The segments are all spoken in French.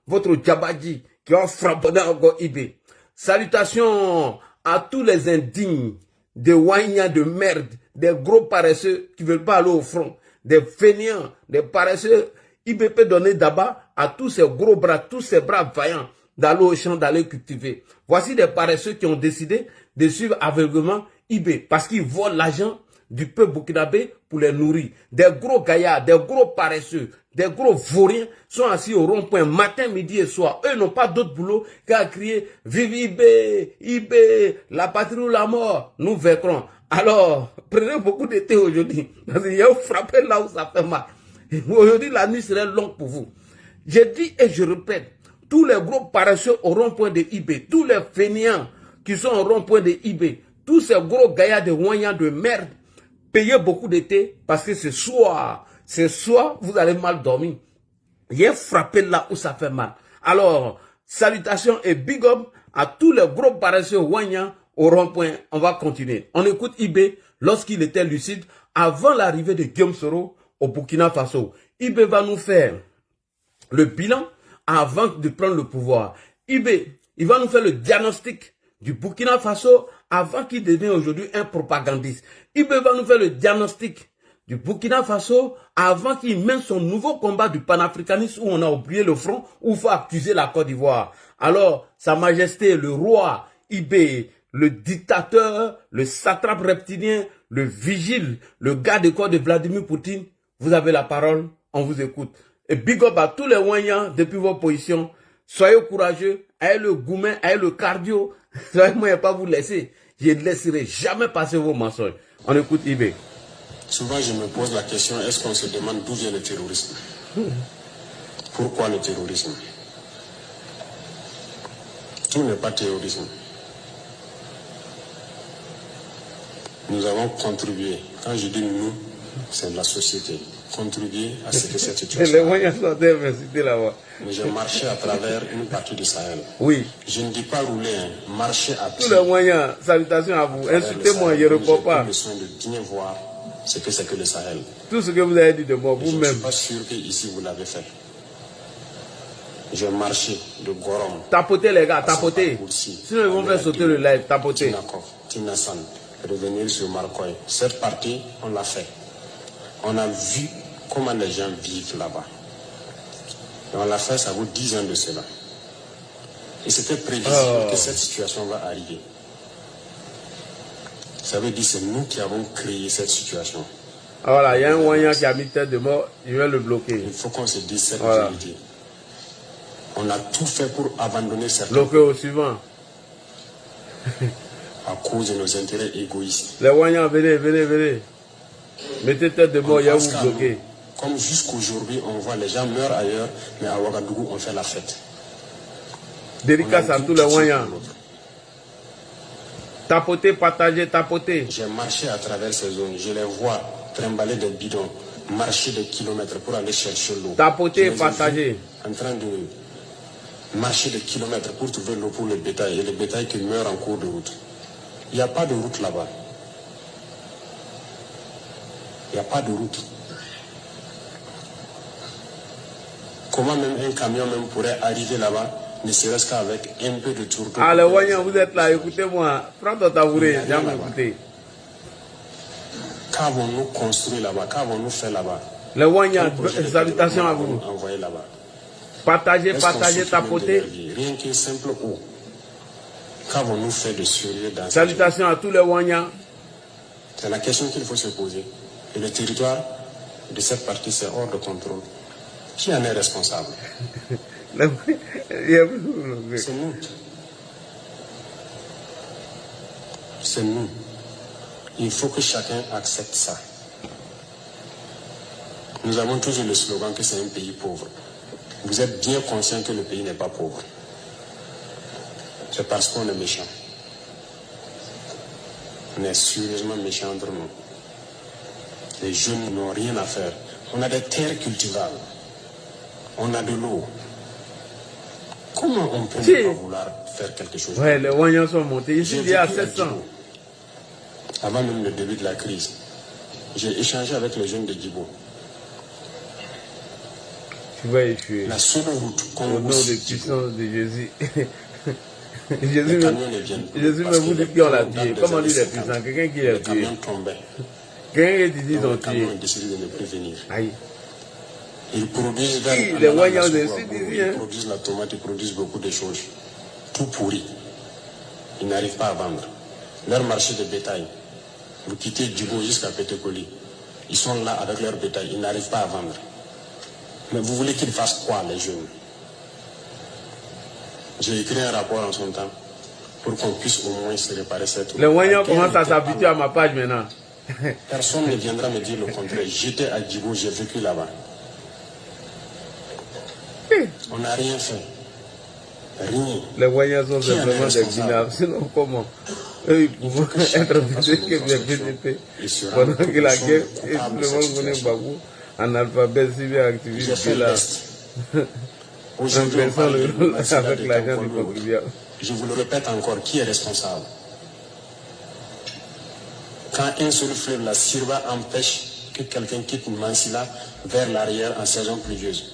votre Djabadji qui va frapper encore IB. Salutations à tous les indignes, des Wanya de merde, des gros paresseux qui ne veulent pas aller au front, des fainéants, des paresseux. IB peut donner d'abord à tous ces gros bras, tous ces bras vaillants d'aller au champ, d'aller cultiver. Voici des paresseux qui ont décidé de suivre aveuglement IB parce qu'ils volent l'argent du peuple burkinabé pour les nourrir. Des gros gaillards, des gros paresseux, des gros vauriens sont assis au rond-point matin, midi et soir. Eux n'ont pas d'autre boulot qu'à crier « Vive IB, IB, la patrie ou la mort, nous vaincrons ». Alors, prenez beaucoup de thé aujourd'hui, parce qu'il y a un frappé là où ça fait mal. Aujourd'hui, la nuit serait longue pour vous. Je dis et je répète, tous les gros paresseux au rond-point de IB, tous les fainéants qui sont au rond-point de IB, tous ces gros gaillards de Wanyans de merde, payez beaucoup de thé parce que ce soir, vous allez mal dormir. Il y a frappé là où ça fait mal. Alors, salutations et big up à tous les gros paresseux Wanyans au rond-point. On va continuer. On écoute IB lorsqu'il était lucide avant l'arrivée de Guillaume Soro au Burkina Faso. IB va nous faire le bilan avant de prendre le pouvoir. IB, il va nous faire le diagnostic du Burkina Faso avant qu'il devienne aujourd'hui un propagandiste. IB va nous faire le diagnostic du Burkina Faso avant qu'il mène son nouveau combat du panafricanisme où on a oublié le front, où il faut accuser la Côte d'Ivoire. Alors, Sa Majesté, le roi IB, le dictateur, le satrape reptilien, le vigile, le gars de corps de Vladimir Poutine, vous avez la parole, on vous écoute. Et big up à tous les Wanyans depuis vos positions. Soyez courageux, ayez le goumen, ayez le cardio. Moi, je ne vais pas vous laisser. Je ne laisserai jamais passer vos mensonges. On écoute IB. Souvent, je me pose la question, est-ce qu'on se demande d'où vient le terrorisme? Pourquoi le terrorisme? Tout n'est pas terrorisme. Nous avons contribué. Quand je dis nous, c'est la société. Contribuer à ce que cette situation. Mais j'ai marché à travers une partie du Sahel. Oui. Je ne dis pas rouler, marcher à pied. Tous les moyens, salutations à vous. Insultez-moi, je ne réponds pas. J'ai besoin de bien voir ce que c'est que le Sahel. Tout ce que vous avez dit de moi, vous-même. Je ne suis pas sûr qu'ici vous l'avez fait. J'ai marché de Gorom. Tapotez les gars, tapotez. Sinon ils vont faire sauter le live, tapotez. Tinassan, revenir sur Marcoy. Cette partie, on l'a fait. On a vu comment les gens vivent là-bas. Et on l'a fait, ça vaut 10 ans de cela. Et c'était prévisible que cette situation va arriver. Ça veut dire que c'est nous qui avons créé cette situation. Voilà, il y a un Wanyan qui a mis tête de mort, je vais le bloquer. Il faut qu'on se dise cette vérité. On a tout fait pour abandonner cette bloquer au suivant. À cause de nos intérêts égoïstes. Les Wanyans, venez, venez, venez. Mettez tête de mort, il y a vous bloquer. Comme jusqu'aujourd'hui, on voit les gens meurent ailleurs, mais à Ouagadougou, on fait la fête. Dédicace à tous les Wanyans. Tapotez, partagez, tapotez. J'ai marché à travers ces zones, je les vois trimballer des bidons, marcher des kilomètres pour aller chercher l'eau. Tapotez, partagez. En train de marcher des kilomètres pour trouver l'eau pour le bétail, et le bétail qui meurt en cours de route. Il n'y a pas de route là-bas. Il n'y a pas de route. Comment même un camion même pourrait arriver là-bas, ne serait-ce qu'avec un peu de tourteau? Ah, les Wanyans, vous êtes là, écoutez-moi. Prends ton tabouret, jamais écouté. Qu'avons-nous construit là-bas? Qu'avons-nous fait là-bas? Les Wanyans, salutations à vous. Envoyé là-bas. Partagez, partagez, tapotez. Rien qu'une simple eau. Qu'avons-nous fait de sérieux dans salutations à tous les Wanyans. C'est la question qu'il faut se poser. Et le territoire de cette partie, c'est hors de contrôle. Qui en est responsable? C'est nous. C'est nous. Il faut que chacun accepte ça. Nous avons toujours le slogan que c'est un pays pauvre. Vous êtes bien conscient que le pays n'est pas pauvre. C'est parce qu'on est méchant. On est sérieusement méchant entre nous. Les jeunes n'ont rien à faire. On a des terres cultivables. On a de l'eau. Comment on peut pas vouloir faire quelque chose? Ouais, les Wanyans sont montés. Ici, il y a 700. Avant même le début de la crise, j'ai échangé avec les jeunes de Djibo. Tu vas échouer. La seule route Au nom de puissance de Jésus. Jésus me vous dit qu'on l'a tué. Comment lui l'a puissant? Quelqu'un qui l'a tué. Quelqu'un qui dit qu'ils ont tué. Aïe. Ils produisent les voyants de ils produisent la tomate, ils produisent beaucoup de choses. Tout pourri. Ils n'arrivent pas à vendre. Leur marché de bétail, vous quittez Djibo jusqu'à Pétécoli. Ils sont là avec leur bétail, ils n'arrivent pas à vendre. Mais vous voulez qu'ils fassent quoi, les jeunes? J'ai écrit un rapport en son temps pour qu'on puisse au moins se réparer cette route. Les voyants commencent à s'habituer à ma page maintenant. Personne ne viendra me dire le contraire. J'étais à Djibo, j'ai vécu là-bas. On n'a rien fait. Rien. Les voyants sont simplement des binables. Sinon, comment eux, ils pourront être visés que les PDP. Pendant que la guerre est tout le monde connaît Babou, analphabète, civil, activiste, là. Aujourd'hui, on parle le rôle avec l'argent du contribuable. Je vous le répète encore, qui est responsable? Quand un seul fleuve, la Sirva, empêche que quelqu'un quitte Mansilla vers l'arrière en saison pluvieuse,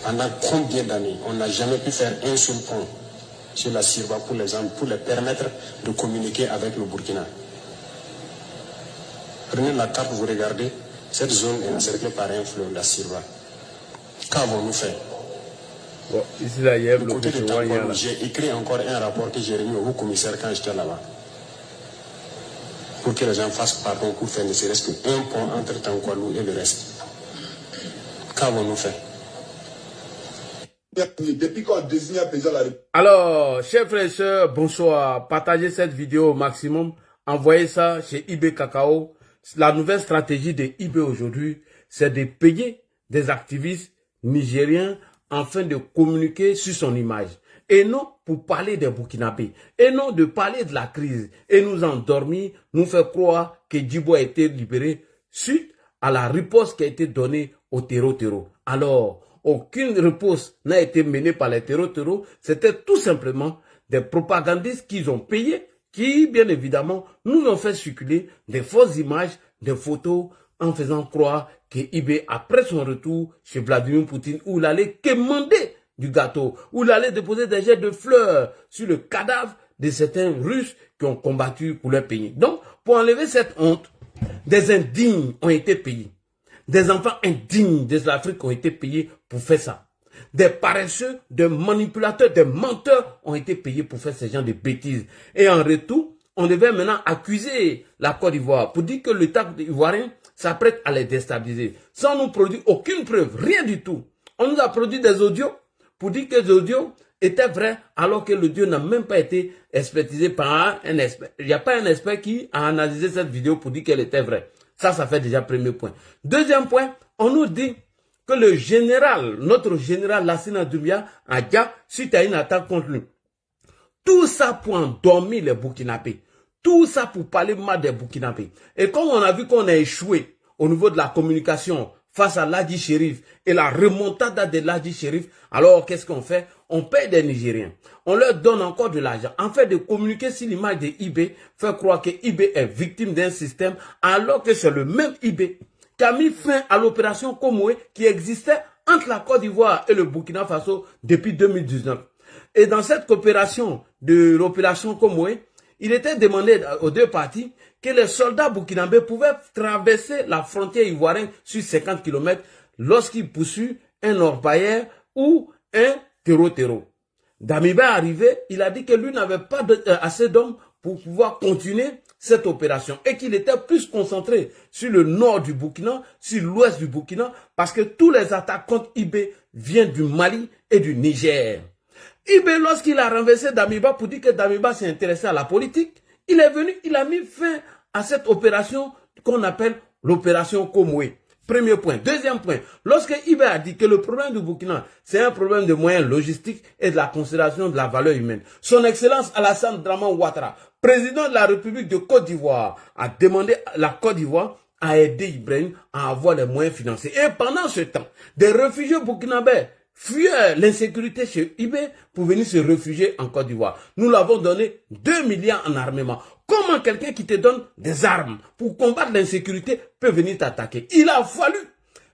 pendant combien d'années on n'a jamais pu faire un seul pont sur la Sirva pour les permettre de communiquer avec le Burkina? Prenez la carte, vous regardez, cette zone est encerclée par un fleuve, la Sirva. Qu'avons-nous fait? Bon, ici, là, il y a j'ai écrit encore un rapport que j'ai remis au haut-commissaire quand j'étais là-bas. Pour que les gens fassent pardon pour faire ne serait-ce qu'un pont entre Tankwalou et le reste. Qu'avons-nous fait? Alors, chers frères et sœurs, bonsoir. Partagez cette vidéo au maximum. Envoyez ça chez IB Cacao. La nouvelle stratégie de IB aujourd'hui, c'est de payer des activistes nigériens afin de communiquer sur son image. Et non pour parler des Burkinabés. Et non de parler de la crise. Et nous endormir, nous faire croire que Djibo a été libéré suite à la riposte qui a été donnée au terreau. Alors, aucune riposte n'a été menée par les terreaux. C'était tout simplement des propagandistes qu'ils ont payés, qui, bien évidemment, nous ont fait circuler des fausses images, des photos, en faisant croire que IB, après son retour chez Vladimir Poutine, où il allait quémander du gâteau, où il allait déposer des jets de fleurs sur le cadavre de certains Russes qui ont combattu pour leur pays. Donc, pour enlever cette honte, des indignes ont été payés. Des enfants indignes de l'Afrique ont été payés pour faire ça. Des paresseux, des manipulateurs, des menteurs ont été payés pour faire ce genre de bêtises. Et en retour, on devait maintenant accuser la Côte d'Ivoire pour dire que l'État ivoirien s'apprête à les déstabiliser. Sans nous produire aucune preuve, rien du tout. On nous a produit des audios pour dire que les audios étaient vrais alors que l'audio n'a même pas été expertisé par un expert. Il n'y a pas un expert qui a analysé cette vidéo pour dire qu'elle était vraie. Ça fait déjà premier point. Deuxième point, on nous dit que le général, notre général Lassina Doumbia a déjà suite à une attaque contre lui. Tout ça pour endormir les Burkinabés. Tout ça pour parler mal des Burkinabés. Et comme on a vu qu'on a échoué au niveau de la communication face à Ladji Chérif et la remontada de Ladji Chérif, alors qu'est-ce qu'on fait? On paye des Nigériens. On leur donne encore de l'argent. En fait, de communiquer sur l'image de IB, faire croire que IB est victime d'un système, alors que c'est le même IB qui a mis fin à l'opération Komoé qui existait entre la Côte d'Ivoire et le Burkina Faso depuis 2019. Et dans cette coopération de l'opération Komoé, il était demandé aux deux parties que les soldats burkinabés pouvaient traverser la frontière ivoirienne sur 50 km lorsqu'ils poursuivent un orpailleur ou un terreau. Damiba est arrivé, il a dit que lui n'avait pas assez d'hommes pour pouvoir continuer cette opération et qu'il était plus concentré sur le nord du Burkina, sur l'ouest du Burkina, parce que tous les attaques contre IB viennent du Mali et du Niger. IB, lorsqu'il a renversé Damiba pour dire que Damiba s'est intéressé à la politique, il est venu, il a mis fin à cette opération qu'on appelle l'opération Komoé. Premier point. Deuxième point, lorsque IB a dit que le problème du Burkina, c'est un problème de moyens logistiques et de la considération de la valeur humaine, son Excellence Alassane Dramane Ouattara, président de la République de Côte d'Ivoire, a demandé à la Côte d'Ivoire à aider Ibrahim à avoir les moyens financiers. Et pendant ce temps, des réfugiés burkinabés fuyaient l'insécurité chez IB pour venir se réfugier en Côte d'Ivoire. Nous l'avons donné 2 milliards en armement. Comment quelqu'un qui te donne des armes pour combattre l'insécurité peut venir t'attaquer? Il a fallu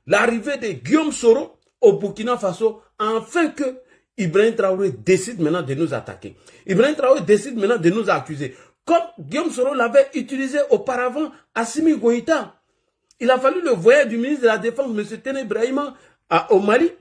l'arrivée de Guillaume Soro au Burkina Faso afin que Ibrahim Traoré décide maintenant de nous attaquer. Ibrahim Traoré décide maintenant de nous accuser. Comme Guillaume Soro l'avait utilisé auparavant à Assimi Goïta. Il a fallu le voyage du ministre de la Défense, M. Téné Brahima, au Mali,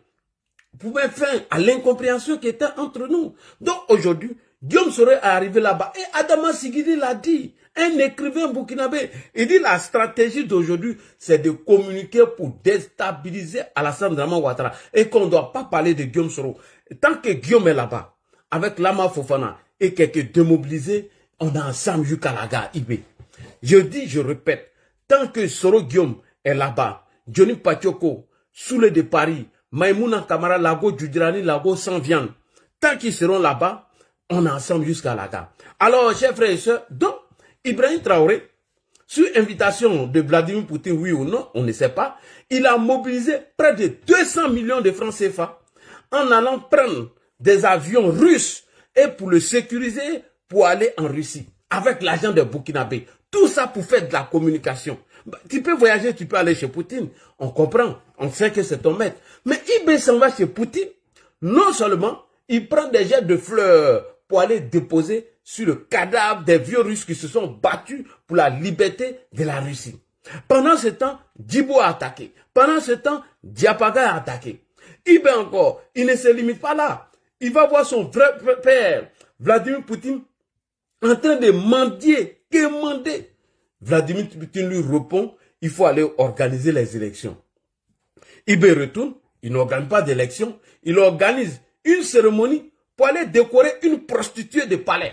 pour mettre fin à l'incompréhension qui était entre nous. Donc aujourd'hui, Guillaume Soro est arrivé là-bas. Et Adama Sigidi l'a dit, un écrivain burkinabé. Il dit la stratégie d'aujourd'hui, c'est de communiquer pour déstabiliser Alassane Draman Ouattara. Et qu'on ne doit pas parler de Guillaume Soro. Tant que Guillaume est là-bas, avec Lama Fofana et quelques démobilisés, on est ensemble jusqu'à la gare IB. Je dis, je répète, tant que Soro Guillaume est là-bas, Johnny Pachoko, Soule de Paris, Maïmouna Kamara, Lago Djudrani, Lago sans viande, tant qu'ils seront là-bas, on est ensemble jusqu'à la gare. Alors, chers frères et sœurs, donc, Ibrahim Traoré, sur invitation de Vladimir Poutine, oui ou non, on ne sait pas, il a mobilisé près de 200 millions de francs CFA en allant prendre des avions russes et pour le sécuriser pour aller en Russie avec l'argent de Burkinabé. Tout ça pour faire de la communication. Tu peux voyager, tu peux aller chez Poutine. On comprend, on sait que c'est ton maître. Mais Ibé s'en va chez Poutine. Non seulement, il prend des jets de fleurs pour aller déposer sur le cadavre des vieux Russes qui se sont battus pour la liberté de la Russie. Pendant ce temps, Djibo a attaqué. Pendant ce temps, Diapaga a attaqué. Ibé encore, il ne se limite pas là. Il va voir son vrai père, Vladimir Poutine, en train de mendier, quémander. Vladimir Poutine lui répond, il faut aller organiser les élections. Ibé retourne, il n'organise pas d'élection, il organise une cérémonie pour aller décorer une prostituée de palais.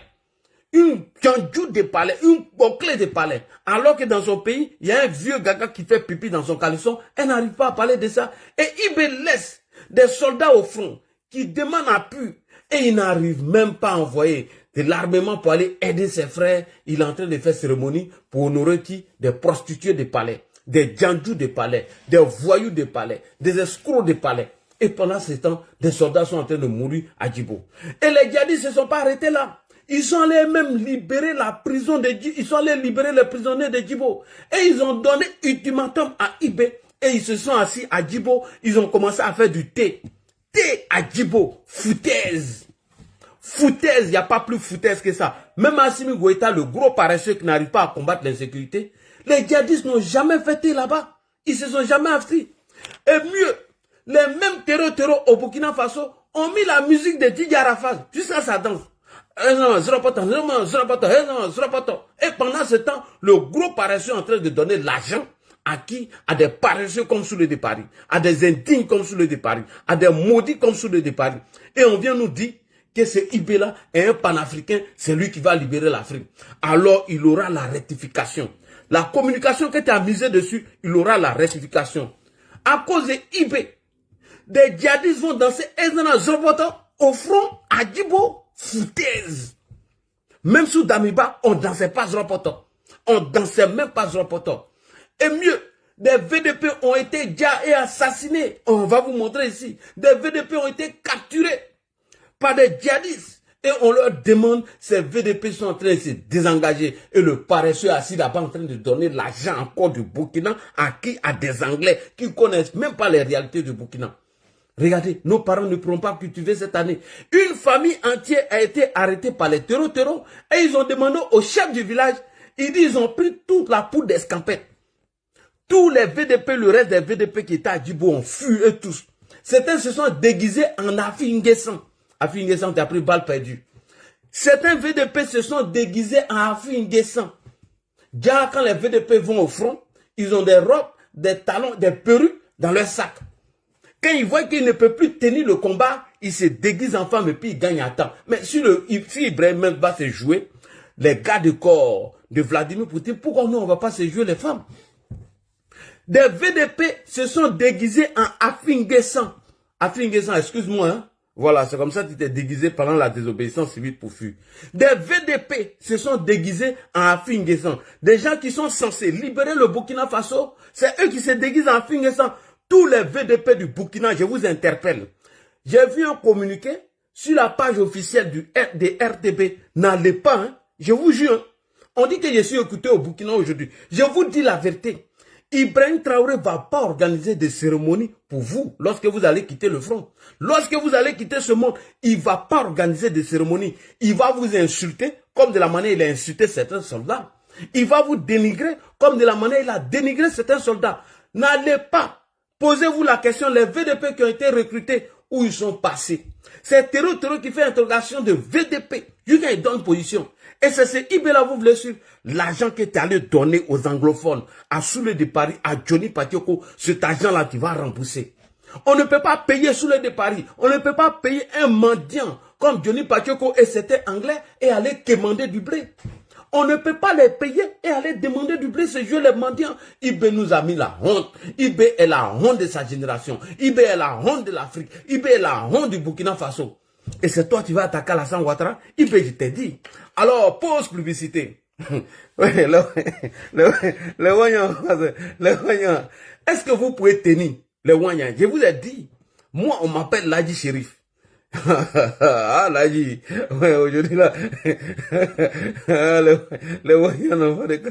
Une tchandjou de palais, une bouclée de palais. Alors que dans son pays, il y a un vieux gaga qui fait pipi dans son caleçon, elle n'arrive pas à parler de ça. Et Ibé laisse des soldats au front qui demandent appui et il n'arrive même pas à envoyer de l'armement pour aller aider ses frères. Il est en train de faire cérémonie pour honorer qui? Des prostituées de palais, des djandjous de palais, des voyous de palais, des escrocs de palais. Et pendant ce temps, des soldats sont en train de mourir à Djibo. Et les djihadistes ne se sont pas arrêtés là. Ils sont allés même libérer la prison de Djibo. Ils sont allés libérer les prisonniers de Djibo. Et ils ont donné ultimatum à Ibé. Et ils se sont assis à Djibo. Ils ont commencé à faire du thé. Thé à Djibo. Foutaise. Foutaise. Il n'y a pas plus foutaise que ça. Même Assimi Goïta, le gros paresseux qui n'arrive pas à combattre l'insécurité, les djihadistes n'ont jamais fait thé là-bas. Ils se sont jamais inscrits. Et mieux, les mêmes terreaux au Burkina Faso ont mis la musique de Didier Arafat jusqu'à sa danse. Et pendant ce temps, le gros paresseux est en train de donner l'argent à qui? À des paresseux comme Soule de Paris, à des indignes comme Soule de Paris, à des maudits comme Soule de Paris. Et on vient nous dire que ce Ibé-là est un panafricain, c'est lui qui va libérer l'Afrique. Alors il aura la rectification. La communication que tu as misée dessus, il aura la rectification. À cause de Ibé, des djihadistes vont danser au front à Djibo. Foutaise. Même sous Damiba, on ne dansait pas Zoropoto. On ne dansait même pas Zoropoto. Et mieux, des VDP ont été déjà et assassinés. On va vous montrer ici. Des VDP ont été capturés par des djihadistes. Et on leur demande, ces VDP sont en train de se désengager. Et le paresseux assis là-bas en train de donner l'argent encore du Burkina à qui? À des Anglais qui ne connaissent même pas les réalités du Burkina. Regardez, nos parents ne pourront pas cultiver cette année. Une famille entière a été arrêtée par les terreaux et ils ont demandé au chef du village, ils disent ils ont pris toute la poudre d'escampette. Tous les VDP, le reste des VDP qui étaient à Djibo ont fui eux tous. Certains se sont déguisés en Afi Nguessan. Afi Nguessan, tu as pris balle perdue. Certains VDP se sont déguisés en Afi Nguessan. Déjà, quand les VDP vont au front, ils ont des robes, des talons, des perruques dans leur sac. Quand ils voient qu'ils ne peuvent plus tenir le combat, ils se déguisent en femme et puis ils gagnent à temps. Mais si Ibrahim va se jouer, les gars de corps de Vladimir Poutine, pourquoi nous on ne va pas se jouer les femmes? Des VDP se sont déguisés en Afi Nguessan. Afi Nguessan, excuse-moi, hein. Voilà, c'est comme ça que tu t'es déguisé pendant la désobéissance civile pour fuir. Des VDP se sont déguisés en Afi Nguessan. Des gens qui sont censés libérer le Burkina Faso, c'est eux qui se déguisent en Afi Nguessan. Tous les VDP du Burkina, je vous interpelle. J'ai vu un communiqué sur la page officielle des RTB. N'allez pas, hein. Je vous jure. On dit que je suis écouté au Burkina aujourd'hui. Je vous dis la vérité. Ibrahim Traoré ne va pas organiser des cérémonies pour vous lorsque vous allez quitter le front. Lorsque vous allez quitter ce monde, il ne va pas organiser des cérémonies. Il va vous insulter comme de la manière il a insulté certains soldats. Il va vous dénigrer comme de la manière il a dénigré certains soldats. N'allez pas. Posez-vous la question, les VDP qui ont été recrutés, où ils sont passés. C'est Terreau qui fait interrogation de VDP. Il donne position. Et c'est ce Ibela vous voulez sur l'argent qui est allé donner aux anglophones, à Soulé de Paris, à Johnny Patioko, cet argent-là qui va rembourser. On ne peut pas payer Soulé de Paris. On ne peut pas payer un mendiant comme Johnny Patioko et c'était anglais et aller demander du blé. On ne peut pas les payer et aller demander du blé, ces jeux les mendiants. Ibé nous a mis la honte. Ibé est la honte de sa génération. Ibé est la honte de l'Afrique. Ibé est la honte du Burkina Faso. Et c'est toi qui vas attaquer Alassane Ouattara. Ibé, je t'ai dit. Alors, pause publicité. Le Wanyang. Est-ce que vous pouvez tenir le Wanyang? Je vous ai dit. Moi, on m'appelle Ladji Chérif. Ah, Ladji. Ouais, aujourd'hui là. Le Wanyang n'a pas de.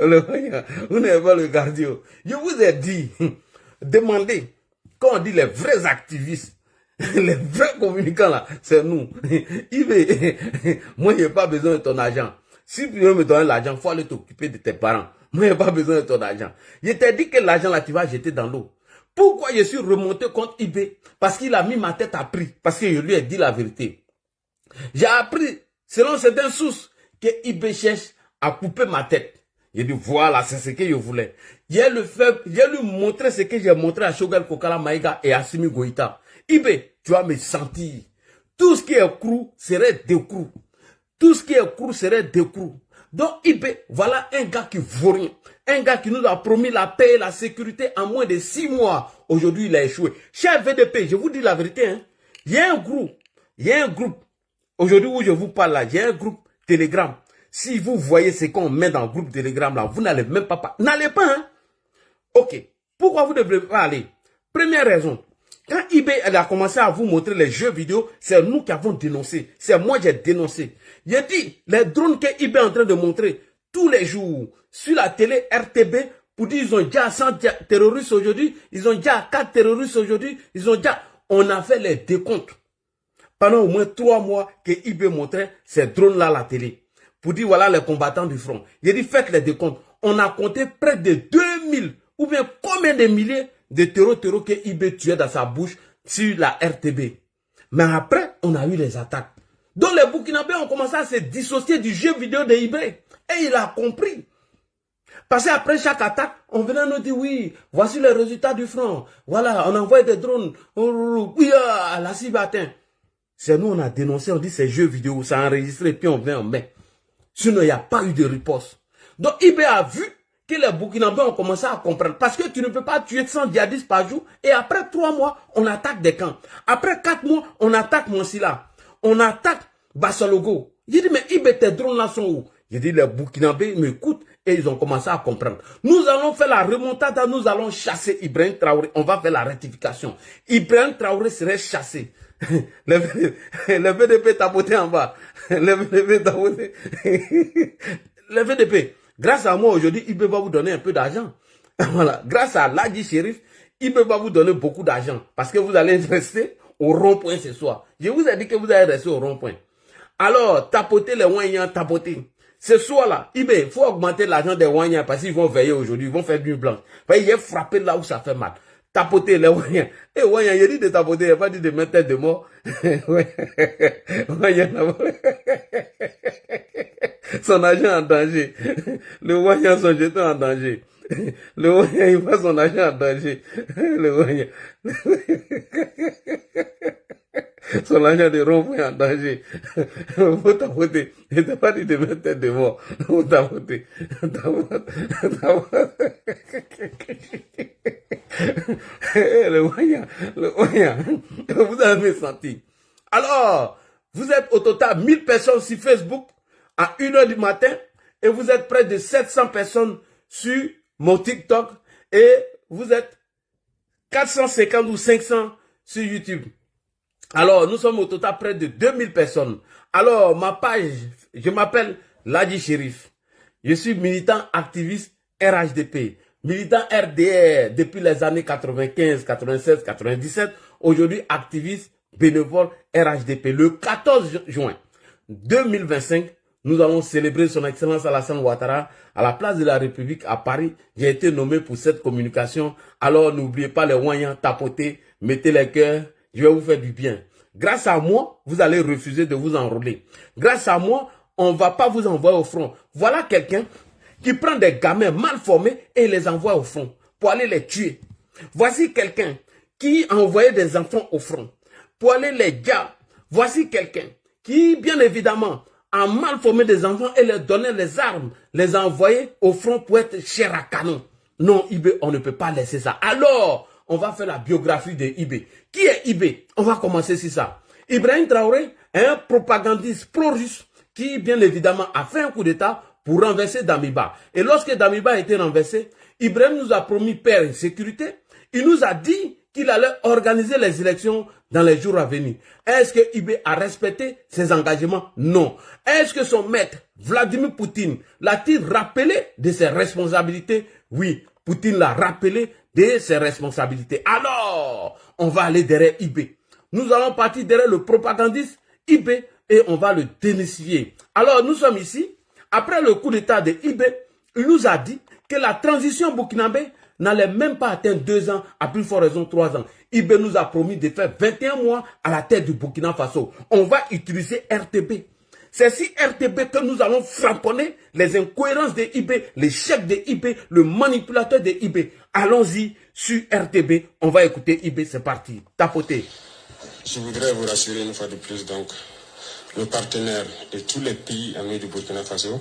Le Wanyang. Vous n'avez pas le cardio. Je vous ai dit. Demandez. Quand on dit les vrais activistes. Les vrais communicants là, c'est nous. Moi, je n'ai pas besoin de ton argent. Si tu veux me donner l'argent, il faut aller t'occuper de tes parents. Moi, je n'ai pas besoin de ton argent. Je t'ai dit que l'argent là, tu vas jeter dans l'eau. Pourquoi je suis remonté contre Ibé? Parce qu'il a mis ma tête à prix. Parce que je lui ai dit la vérité. J'ai appris, selon certaines sources, que Ibé cherche à couper ma tête. J'ai dit, voilà, c'est ce que je voulais. J'ai lui montré ce que j'ai montré à Choguel Kokala Maïga et à Assimi Goïta. Ibé, tu vas me sentir. Tout ce qui est crou serait décrou. Tout ce qui est crou serait décrou. Donc Ibé, voilà un gars qui vaut rien. Un gars qui nous a promis la paix et la sécurité en moins de 6 mois. Aujourd'hui, il a échoué. Cher VDP, je vous dis la vérité. Hein. Il y a un groupe. Aujourd'hui où je vous parle là, il y a un groupe Telegram. Si vous voyez ce qu'on met dans le groupe Telegram là, vous n'allez même pas. N'allez pas, hein. Ok. Pourquoi vous ne devez pas aller? Première raison. Quand Ibé a commencé à vous montrer les jeux vidéo, c'est nous qui avons dénoncé. C'est moi qui ai dénoncé. J'ai dit, les drones que Ibé est en train de montrer tous les jours sur la télé RTB, pour dire ils ont déjà 100 terroristes aujourd'hui, ils ont déjà 4 terroristes aujourd'hui, on a fait les décomptes. Pendant au moins 3 mois que Ibé montrait ces drones-là à la télé. Pour dire voilà les combattants du front. J'ai dit faites les décomptes. On a compté près de 2000 ou bien combien de milliers de terreaux que Ibé tuait dans sa bouche sur la RTB. Mais après, on a eu les attaques. Donc les Burkinabés ont commencé à se dissocier du jeu vidéo de Ibé. Et il a compris. Parce qu'après chaque attaque, on venait nous dire oui, voici les résultats du front. Voilà, on envoie des drones. Oui, la cible atteint. C'est nous, on a dénoncé, on dit ces jeux vidéo, ça a enregistré, puis on vient en mai. Sinon, il n'y a pas eu de riposte. Donc Ibé a vu que les Burkinabés ont commencé à comprendre. Parce que tu ne peux pas tuer 100 djihadistes par jour. Et après 3 mois, on attaque des camps. Après 4 mois, on attaque Monsila. On attaque Bassalogo. J'ai dit, mais Ibé, tes drones là sont où? J'ai dit, les Burkinabés m'écoutent et ils ont commencé à comprendre. Nous allons faire la remontada, nous allons chasser Ibrahim Traoré. On va faire la rectification. Ibrahim Traoré serait chassé. Le VDP tapoté en bas. Le VDP tapoté. Le VDP. Grâce à moi, aujourd'hui, Ibé va vous donner un peu d'argent. Voilà. Grâce à Ladji Chérif, Ibé va vous donner beaucoup d'argent. Parce que vous allez rester au rond-point ce soir. Je vous ai dit que vous allez rester au rond-point. Alors, tapotez les Wanyang, tapotez. Ce soir-là, Ibé, il faut augmenter l'argent des Wanyang parce qu'ils vont veiller aujourd'hui. Ils vont faire du blanc. Il est frappé là où ça fait mal. Tapoter les Wanyang. Et Wanyang, il a dit de tapoter, il n'a pas dit de mettre tête de mort. Wanyang, son argent en danger. Le Wanyang, son jeton en danger. Le Wanyang, il voit son argent en danger. Le Wanyang. Son argent de rond-point en danger. Faut tapoter. Il n'a pas dit de mettre tête de mort. Faut tapoter. Le Wanyang, vous avez senti. Alors, vous êtes au total 1000 personnes sur Facebook à 1h du matin et vous êtes près de 700 personnes sur mon TikTok et vous êtes 450 ou 500 sur YouTube. Alors, nous sommes au total près de 2000 personnes. Alors, ma page, je m'appelle Ladji Chérif. Je suis militant activiste RHDP. militant RDR depuis les années 95, 96, 97, aujourd'hui activiste bénévole RHDP. Le 14 juin 2025, nous allons célébrer son Excellence Alassane Ouattara à la place de la République à Paris. J'ai été nommé pour cette communication. Alors n'oubliez pas les moyens, tapotez, mettez les cœurs, je vais vous faire du bien. Grâce à moi, vous allez refuser de vous enrôler. Grâce à moi, on ne va pas vous envoyer au front. Voilà quelqu'un qui prend des gamins mal formés et les envoie au front pour aller les tuer. Voici quelqu'un qui a envoyé des enfants au front pour aller les gars. Voici quelqu'un qui, bien évidemment, a mal formé des enfants et leur donné les armes, les a envoyés au front pour être chair à canon. Non, Ibé, on ne peut pas laisser ça. Alors, on va faire la biographie de Ibé. Qui est Ibé? On va commencer sur ça. Ibrahim Traoré est un propagandiste pro-russe qui, bien évidemment, a fait un coup d'État pour renverser Damiba. Et lorsque Damiba a été renversé, Ibrahim nous a promis paix et sécurité. Il nous a dit qu'il allait organiser les élections dans les jours à venir. Est-ce que Ibé a respecté ses engagements? Non. Est-ce que son maître, Vladimir Poutine, l'a-t-il rappelé de ses responsabilités? Oui, Poutine l'a rappelé de ses responsabilités. Alors, on va aller derrière Ibé. Nous allons partir derrière le propagandiste Ibé et on va le démystifier. Alors, nous sommes ici. Après le coup d'état de Ibé, il nous a dit que la transition burkinabé n'allait même pas atteindre 2 ans, à plus forte raison 3 ans. Ibé nous a promis de faire 21 mois à la tête du Burkina Faso. On va utiliser RTB. C'est si RTB que nous allons frapponner les incohérences de Ibé, les chefs de Ibé, le manipulateur de Ibé. Allons-y sur RTB. On va écouter Ibé, c'est parti. Tapotez. Je voudrais vous rassurer une fois de plus, donc, nos partenaires de tous les pays amis du Burkina Faso,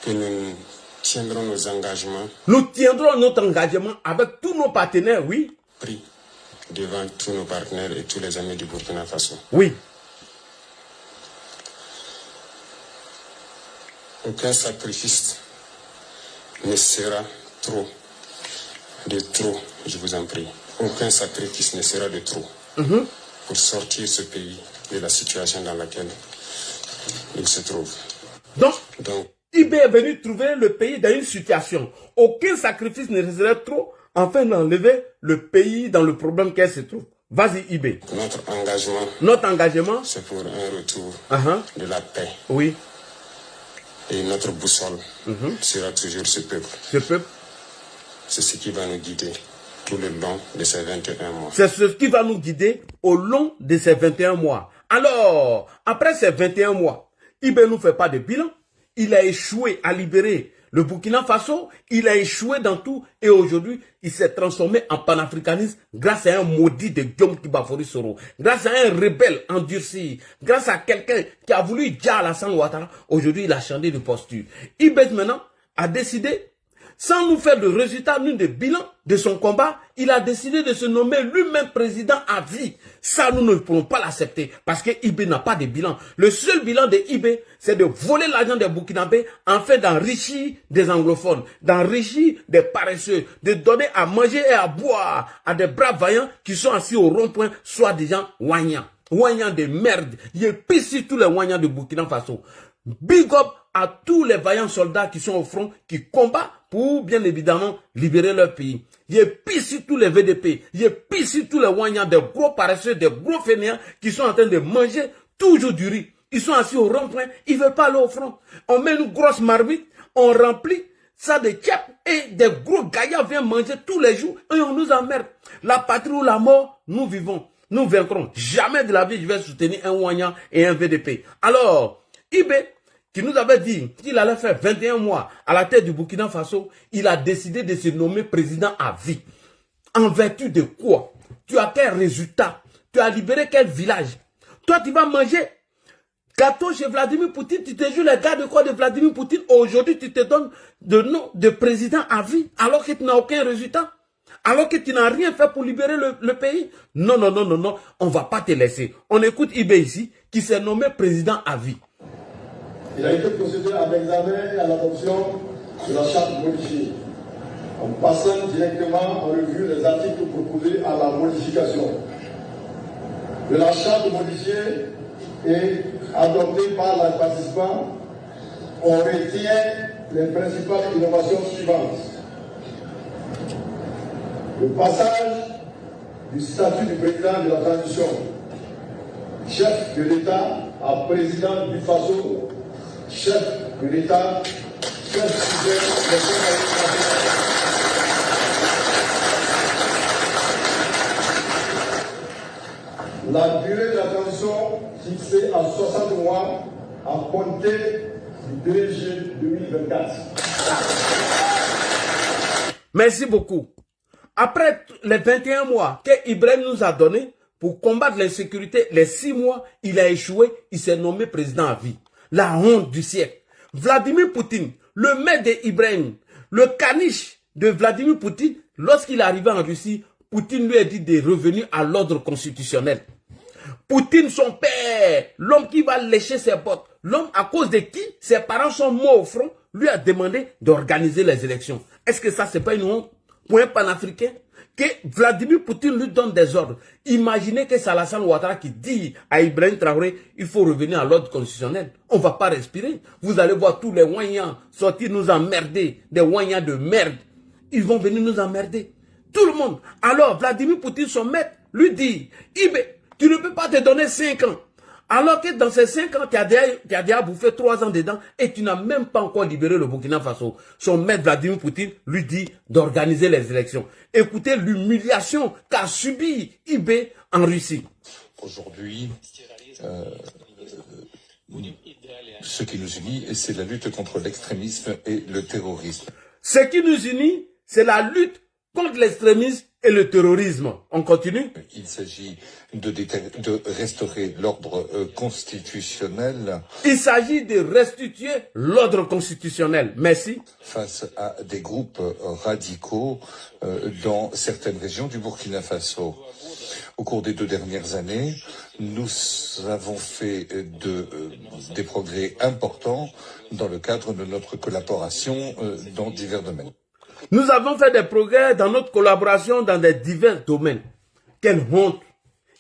que nous tiendrons nos engagements. Nous tiendrons notre engagement avec tous nos partenaires, oui. Pris devant tous nos partenaires et tous les amis du Burkina Faso. Oui. Aucun sacrifice ne sera trop, je vous en prie. Aucun sacrifice ne sera de trop pour sortir ce pays de la situation dans laquelle il se trouve. Donc Ibé est venu trouver le pays dans une situation. Aucun sacrifice ne serait trop afin d'enlever le pays dans le problème qu'elle se trouve. Vas-y, Ibé. Notre engagement, c'est pour un retour de la paix. Oui. Et notre boussole sera toujours ce peuple. Ce peuple. C'est ce qui va nous guider tout le long de ces 21 mois. C'est ce qui va nous guider au long de ces 21 mois. Alors, après ces 21 mois, Ibé ne nous fait pas de bilan. Il a échoué à libérer le Burkina Faso. Il a échoué dans tout. Et aujourd'hui, il s'est transformé en panafricaniste grâce à un maudit de Guillaume Kibafori Soro. Grâce à un rebelle endurci. Grâce à quelqu'un qui a voulu dire Alassane Ouattara. Aujourd'hui, il a changé de posture. Ibé maintenant a décidé, sans nous faire de résultat ni de bilan de son combat, il a décidé de se nommer lui-même président à vie. Ça, nous ne pourrons pas l'accepter parce que Ibé n'a pas de bilan. Le seul bilan de Ibé, c'est de voler l'argent des Burkinabés en fait d'enrichir des anglophones, d'enrichir des paresseux, de donner à manger et à boire à des braves vaillants qui sont assis au rond-point, soit des gens Wanyans. Wanyans de merde. Il pisse sur tous les Wanyans de Burkina Faso. Big up à tous les vaillants soldats qui sont au front, qui combattent pour, bien évidemment, libérer leur pays. Il pisse sur tous les VDP. Il pisse sur tous les Wanyans, des gros paresseux, des gros fainéants qui sont en train de manger toujours du riz. Ils sont assis au rond-point, ils ne veulent pas aller au front. On met une grosse marmite, on remplit ça de tchèp et des gros gaillards viennent manger tous les jours et on nous emmerde. La patrie ou la mort, nous vivons. Nous vaincrons. Jamais de la vie je vais soutenir un Wanyan et un VDP. Alors, Ibé, qui nous avait dit qu'il allait faire 21 mois à la tête du Burkina Faso, il a décidé de se nommer président à vie. En vertu de quoi? Tu as quel résultat? Tu as libéré quel village? Toi, tu vas manger gâteau chez Vladimir Poutine, tu te joues les gars de quoi de Vladimir Poutine. Aujourd'hui, tu te donnes de nom de président à vie alors que tu n'as aucun résultat. Alors que tu n'as rien fait pour libérer le pays. Non, non, non, non, non, on ne va pas te laisser. On écoute Ibé ici, qui s'est nommé président à vie. Il a été procédé à l'examen et à l'adoption de la charte modifiée, en passant directement en revue les articles proposés à la modification de la charte modifiée et adoptée par les participants. On retient les principales innovations suivantes. Le passage du statut du président de la transition, chef de l'État, à président du FASO, chef de l'État, chef suprême des Nations. La durée de la transition fixée à 60 mois à compter du 2 juillet 2024. Merci beaucoup. Après les 21 mois que Ibrahim nous a donnés pour combattre l'insécurité, les 6 mois, il a échoué, il s'est nommé président à vie. La honte du siècle. Vladimir Poutine, le maître d'Ibrahim, le caniche de Vladimir Poutine, lorsqu'il est arrivé en Russie, Poutine lui a dit de revenir à l'ordre constitutionnel. Poutine, son père, l'homme qui va lécher ses bottes, l'homme à cause de qui ses parents sont morts au front, lui a demandé d'organiser les élections. Est-ce que ça, c'est pas une honte pour un panafricain? Que Vladimir Poutine lui donne des ordres. Imaginez que c'est Alassane Ouattara qui dit à Ibrahim Traoré, il faut revenir à l'ordre constitutionnel. On ne va pas respirer. Vous allez voir tous les Ouagnans sortir nous emmerder, des Ouagnans de merde. Ils vont venir nous emmerder. Tout le monde. Alors Vladimir Poutine, son maître, lui dit, Ibé, tu ne peux pas te donner 5 ans. Alors que dans ces 5 ans, tu as déjà bouffé 3 ans dedans et tu n'as même pas encore libéré le Burkina Faso. Son maître Vladimir Poutine lui dit d'organiser les élections. Écoutez l'humiliation qu'a subi Ibé en Russie. Aujourd'hui, ce qui nous unit, c'est la lutte contre l'extrémisme et le terrorisme. Ce qui nous unit, c'est la lutte contre l'extrémisme et le terrorisme. On continue? Il s'agit de restaurer l'ordre constitutionnel. Il s'agit de restituer l'ordre constitutionnel. Merci. Face à des groupes radicaux dans certaines régions du Burkina Faso. Au cours des 2 dernières années, nous avons fait des progrès importants dans le cadre de notre collaboration dans divers domaines. Nous avons fait des progrès dans notre collaboration dans des divers domaines. Quelle honte!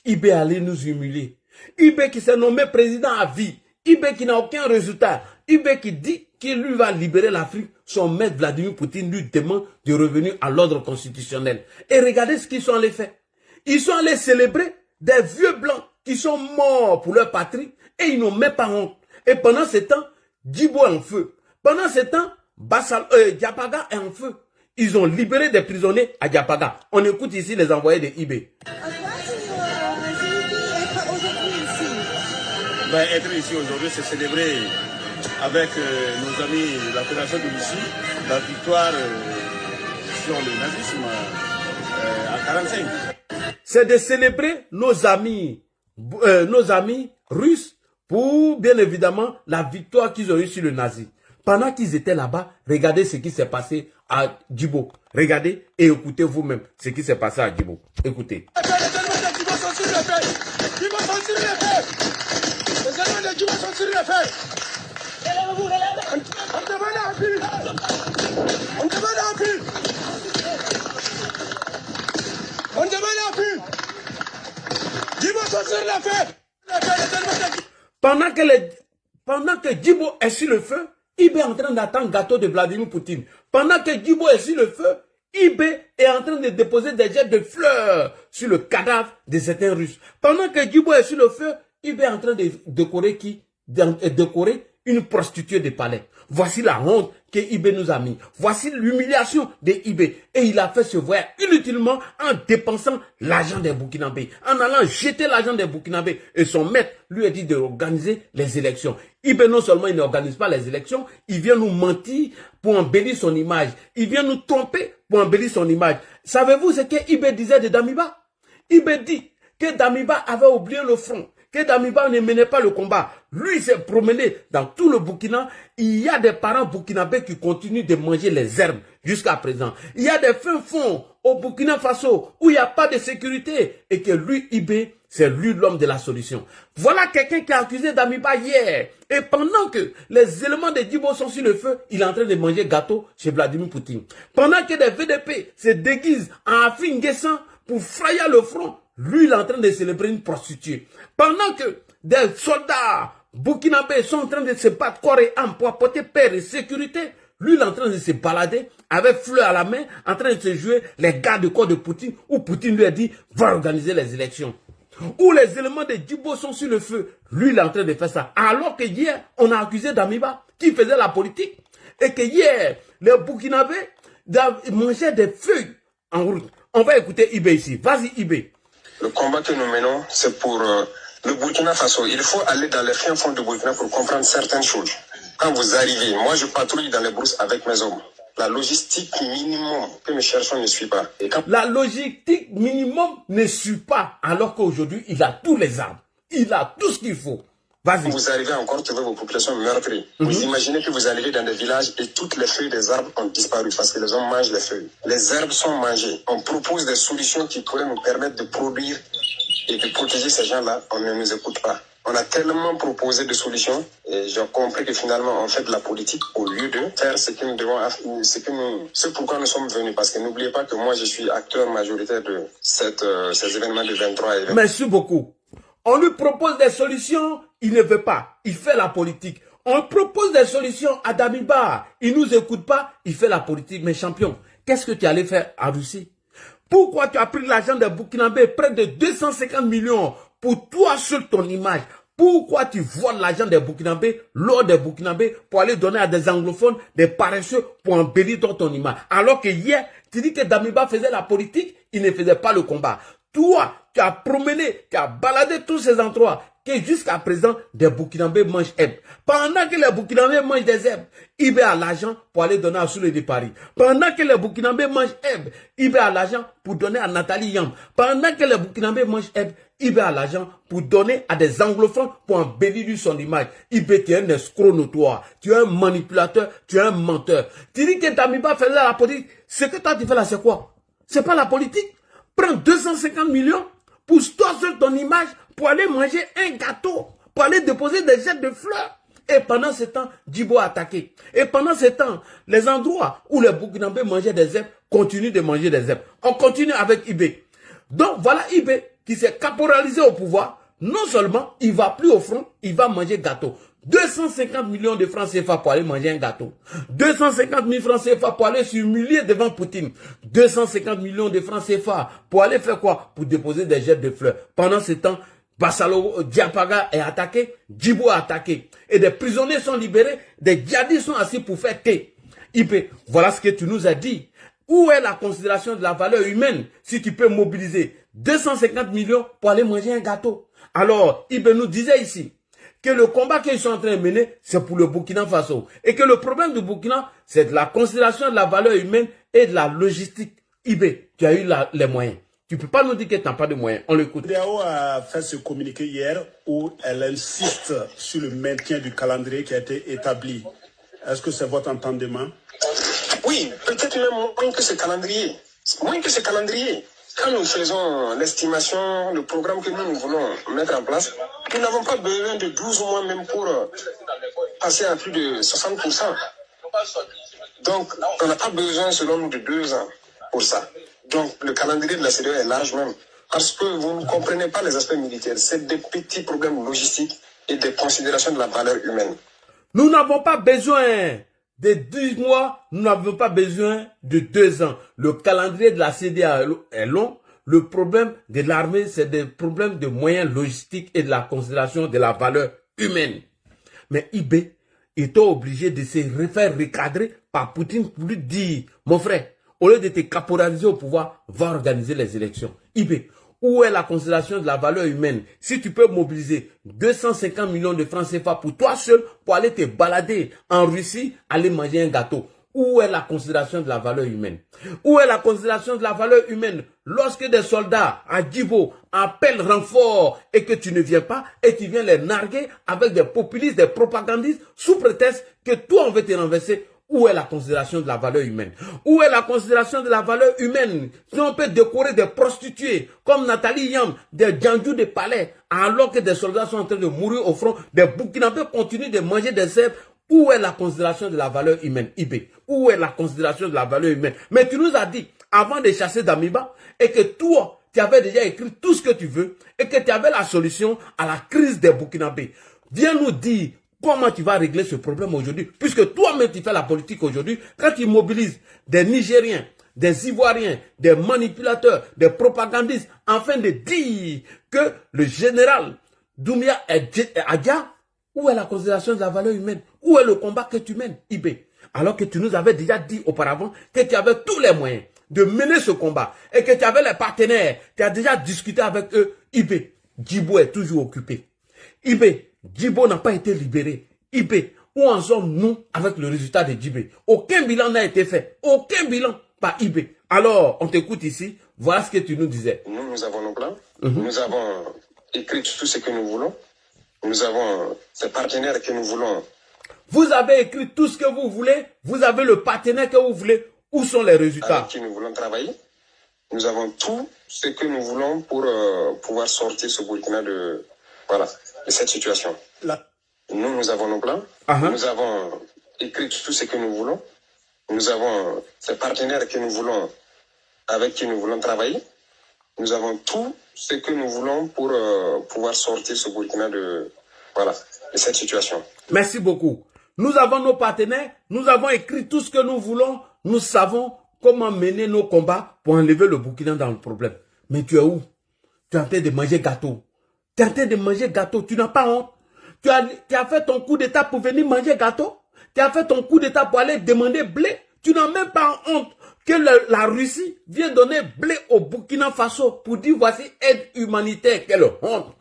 Ibé allait nous humilier. Ibé qui s'est nommé président à vie. Ibé qui n'a aucun résultat. Ibé qui dit qu'il lui va libérer l'Afrique. Son maître Vladimir Poutine lui demande de revenir à l'ordre constitutionnel. Et regardez ce qu'ils sont allés faire. Ils sont allés célébrer des vieux blancs qui sont morts pour leur patrie et ils n'ont même pas honte. Et pendant ce temps, Djibo est en feu. Pendant ce temps, Diapaga est en feu. Ils ont libéré des prisonniers à Diapaga. On écoute ici les envoyés de Ibé. Être ici aujourd'hui, c'est célébrer avec nos amis de la Fédération de Russie la victoire sur le nazisme à 45. C'est de célébrer nos amis russes pour, bien évidemment, la victoire qu'ils ont eue sur le nazi. Pendant qu'ils étaient là-bas, regardez ce qui s'est passé à Djibo. Regardez et écoutez vous-même ce qui s'est passé à Djibo. Écoutez. Pendant que Djibo est sur le feu, Ibé est en train d'attendre le gâteau de Vladimir Poutine. Pendant que Djibo est sur le feu, Ibé est en train de déposer des jets de fleurs sur le cadavre de certains Russes. Pendant que Djibo est sur le feu, Ibé est en train de décorer une prostituée de palais. Voici la honte que Ibé nous a mis. Voici l'humiliation de Ibé. Et il a fait ce voyage inutilement en dépensant l'argent des Burkinabés, en allant jeter l'argent des Burkinabés. Et son maître lui a dit d'organiser les élections. Ibé non seulement il n'organise pas les élections, il vient nous mentir pour embellir son image. Il vient nous tromper pour embellir son image. Savez-vous ce que Ibé disait de Damiba? Ibé dit que Damiba avait oublié le front, que Damiba ne menait pas le combat. Lui, il s'est promené dans tout le Burkina. Il y a des parents burkinabés qui continuent de manger les herbes jusqu'à présent. Il y a des fins fonds au Burkina Faso où il n'y a pas de sécurité et que lui, Ibé, c'est lui l'homme de la solution. Voilà quelqu'un qui a accusé Damiba hier. Et pendant que les éléments de Djibo sont sur le feu, il est en train de manger gâteau chez Vladimir Poutine. Pendant que des VDP se déguisent en Afin Guessan pour frayer le front, lui, il est en train de célébrer une prostituée. Pendant que des soldats burkinabés sont en train de se battre corps et âme pour apporter paix et sécurité, lui, il est en train de se balader avec fleur à la main, en train de se jouer les gardes corps de Poutine, où Poutine lui a dit, va organiser les élections. Où les éléments de Djibo sont sur le feu. Lui, il est en train de faire ça. Alors que hier, on a accusé Damiba qui faisait la politique. Et que hier, les Burkinabés mangeaient des feuilles en route. On va écouter Ibé ici. Vas-y, Ibé. Le combat que nous menons, c'est pour le Burkina Faso. Il faut aller dans les fins fonds du Burkina pour comprendre certaines choses. Quand vous arrivez, moi je patrouille dans les brousses avec mes hommes. La logistique minimum que nous cherchons ne suit pas. Et quand... La logistique minimum ne suit pas, alors qu'aujourd'hui, il a tous les armes. Il a tout ce qu'il faut. Vas-y. Vous arrivez encore trouver vos populations meurtries. Vous imaginez que vous arrivez dans des villages et toutes les feuilles des arbres ont disparu parce que les hommes mangent les feuilles. Les herbes sont mangées. On propose des solutions qui pourraient nous permettre de produire et de protéger ces gens-là. On ne nous écoute pas. On a tellement proposé de solutions et j'ai compris que finalement on fait de la politique au lieu de faire ce que nous devons, c'est pourquoi nous sommes venus. Parce que n'oubliez pas que moi je suis acteur majoritaire de ces événements de 23 événements. Merci beaucoup. On lui propose des solutions, il ne veut pas. Il fait la politique. On propose des solutions à Damiba. Il ne nous écoute pas, il fait la politique. Mais champion, qu'est-ce que tu allais faire en Russie? Pourquoi tu as pris l'argent des Burkinabés, près de 250 millions, pour toi seul ton image? Pourquoi tu voles l'argent des Burkinabés, l'or des Burkinabés, pour aller donner à des anglophones, des paresseux, pour embellir ton image? Alors que hier, tu dis que Damiba faisait la politique, il ne faisait pas le combat. Toi, tu as promené, tu as baladé tous ces endroits que jusqu'à présent, des Burkinabés mangent herbes. Pendant que les Burkinabés mangent des herbes, Ibé a l'argent pour aller donner à Soule de Paris. Pendant que les Burkinabés mangent herbes, Ibé a l'argent pour donner à Nathalie Yam. Pendant que les Burkinabés mangent herbes, Ibé a l'argent pour donner à des anglophones pour embellir son image. Ibé, tu es un escroc notoire, tu es un manipulateur, tu es un menteur. Tu dis que Damiba faisait la politique. Ce que toi tu fais là, c'est quoi? C'est pas la politique. Prends 250 millions pour toi seul ton image, pour aller manger un gâteau, pour aller déposer des jets de fleurs. Et pendant ce temps, Djibo a attaqué. Et pendant ce temps, les endroits où les Burkinabés mangeaient des herbes continuent de manger des herbes. On continue avec Ibé. Donc voilà Ibé qui s'est caporalisé au pouvoir. Non seulement il va plus au front, il va manger gâteau. 250 millions de francs CFA pour aller manger un gâteau. 250 000 francs CFA pour aller s'humilier devant Poutine. 250 millions de francs CFA pour aller faire quoi? Pour déposer des jets de fleurs. Pendant ce temps, Bassalo Diapaga est attaqué, Djibo a attaqué. Et des prisonniers sont libérés, des djihadistes sont assis pour faire thé. IP, voilà ce que tu nous as dit. Où est la considération de la valeur humaine si tu peux mobiliser 250 millions pour aller manger un gâteau? Alors, Ibé nous disait ici que le combat qu'ils sont en train de mener, c'est pour le Burkina Faso. Et que le problème du Burkina, c'est de la considération de la valeur humaine et de la logistique. Ibé, tu as eu les moyens. Tu ne peux pas nous dire que tu n'as pas de moyens. On l'écoute. CEDEAO a fait ce communiqué hier où elle insiste sur le maintien du calendrier qui a été établi. Est-ce que c'est votre entendement? Oui, peut-être même moins que ce calendrier. Moins que ce calendrier. Quand nous faisons l'estimation, le programme que nous voulons mettre en place, nous n'avons pas besoin de 12 mois même pour passer à plus de 60%. Donc, on n'a pas besoin selon de 2 ans pour ça. Donc, le calendrier de la CEDEAO est large même. Parce que vous ne comprenez pas les aspects militaires. C'est des petits problèmes logistiques et des considérations de la valeur humaine. Nous n'avons pas besoin de 10 mois, nous n'avons pas besoin de 2 ans. Le calendrier de la CEDEAO est long. Le problème de l'armée, c'est des problèmes de moyens logistiques et de la considération de la valeur humaine. Mais Ibé était obligé de se faire recadrer par Poutine pour lui dire, mon frère, au lieu de te caporaliser au pouvoir, va organiser les élections. Ibé, où est la considération de la valeur humaine? Si tu peux mobiliser 250 millions de francs CFA pour toi seul, pour aller te balader en Russie, aller manger un gâteau. Où est la considération de la valeur humaine? Où est la considération de la valeur humaine lorsque des soldats à Djibo appellent renfort et que tu ne viens pas et tu viens les narguer avec des populistes, des propagandistes sous prétexte que toi on veut te renverser? Où est la considération de la valeur humaine? Où est la considération de la valeur humaine? Si on peut décorer des prostituées comme Nathalie Yam, des Djandjou de palais, alors que des soldats sont en train de mourir au front, des Burkinabés continuent de manger des herbes. Où est la considération de la valeur humaine, Ibé? Où est la considération de la valeur humaine? Mais tu nous as dit, avant de chasser Damiba, et que toi, tu avais déjà écrit tout ce que tu veux, et que tu avais la solution à la crise des Burkinabés. Viens nous dire, comment tu vas régler ce problème aujourd'hui? Puisque toi-même, tu fais la politique aujourd'hui, quand tu mobilises des Nigériens, des Ivoiriens, des manipulateurs, des propagandistes, afin de dire que le général Doumbia est Adja, où est la considération de la valeur humaine? Où est le combat que tu mènes, IB? Alors que tu nous avais déjà dit auparavant que tu avais tous les moyens de mener ce combat et que tu avais les partenaires, tu as déjà discuté avec eux, IB. Djibo est toujours occupé. IB, Djibo n'a pas été libéré. IB, où en sommes-nous avec le résultat de Djibé? Aucun bilan n'a été fait. Aucun bilan par IB. Alors, on t'écoute ici. Voilà ce que tu nous disais. Nous avons nos plans. Nous avons écrit tout ce que nous voulons. Nous avons ces partenaires que nous voulons. Vous avez écrit tout ce que vous voulez. Vous avez le partenaire que vous voulez. Où sont les résultats? Avec qui nous voulons travailler. Nous avons tout ce que nous voulons pour pouvoir sortir ce Burkina de cette situation. Nous avons nos plans. Nous avons écrit tout ce que nous voulons. Nous avons ces partenaires que nous voulons, avec qui nous voulons travailler. Nous avons tout ce que nous voulons pour pouvoir sortir ce Burkina de cette situation. Merci beaucoup. Nous avons nos partenaires, nous avons écrit tout ce que nous voulons, nous savons comment mener nos combats pour enlever le Burkina dans le problème. Mais tu es où? Tu es en train de manger gâteau. Tu es en train de manger gâteau, tu n'as pas honte. Tu as fait ton coup d'état pour venir manger gâteau. Tu as fait ton coup d'état pour aller demander blé. Tu n'as même pas honte que la Russie vient donner blé au Burkina Faso pour dire voici aide humanitaire. Quelle honte.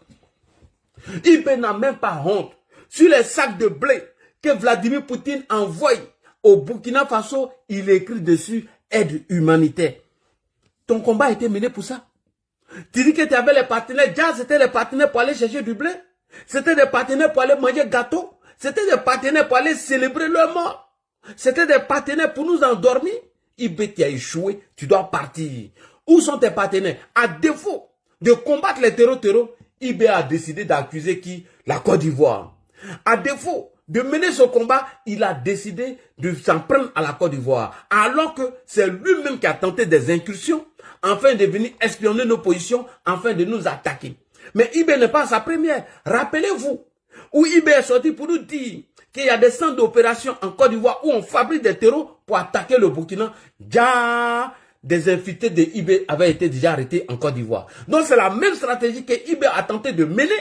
IB n'a même pas honte. Sur les sacs de blé que Vladimir Poutine envoie au Burkina Faso, il écrit dessus aide humanitaire. Ton combat a été mené pour ça. Tu dis que tu avais les partenaires. Déjà, c'était les partenaires pour aller chercher du blé. C'était des partenaires pour aller manger gâteau. C'était des partenaires pour aller célébrer leur mort. C'était des partenaires pour nous endormir. IB, tu as échoué, tu dois partir. Où sont tes partenaires? À défaut de combattre les terreaux, IB a décidé d'accuser qui? La Côte d'Ivoire. À défaut de mener ce combat, il a décidé de s'en prendre à la Côte d'Ivoire. Alors que c'est lui-même qui a tenté des incursions afin de venir espionner nos positions, afin de nous attaquer. Mais IB n'est pas sa première. Rappelez-vous, où IB est sorti pour nous dire qu'il y a des centres d'opération en Côte d'Ivoire où on fabrique des terreaux pour attaquer le Burkina. Déjà, des infiltrés de IB avaient été déjà arrêtés en Côte d'Ivoire. Donc c'est la même stratégie que IB a tenté de mener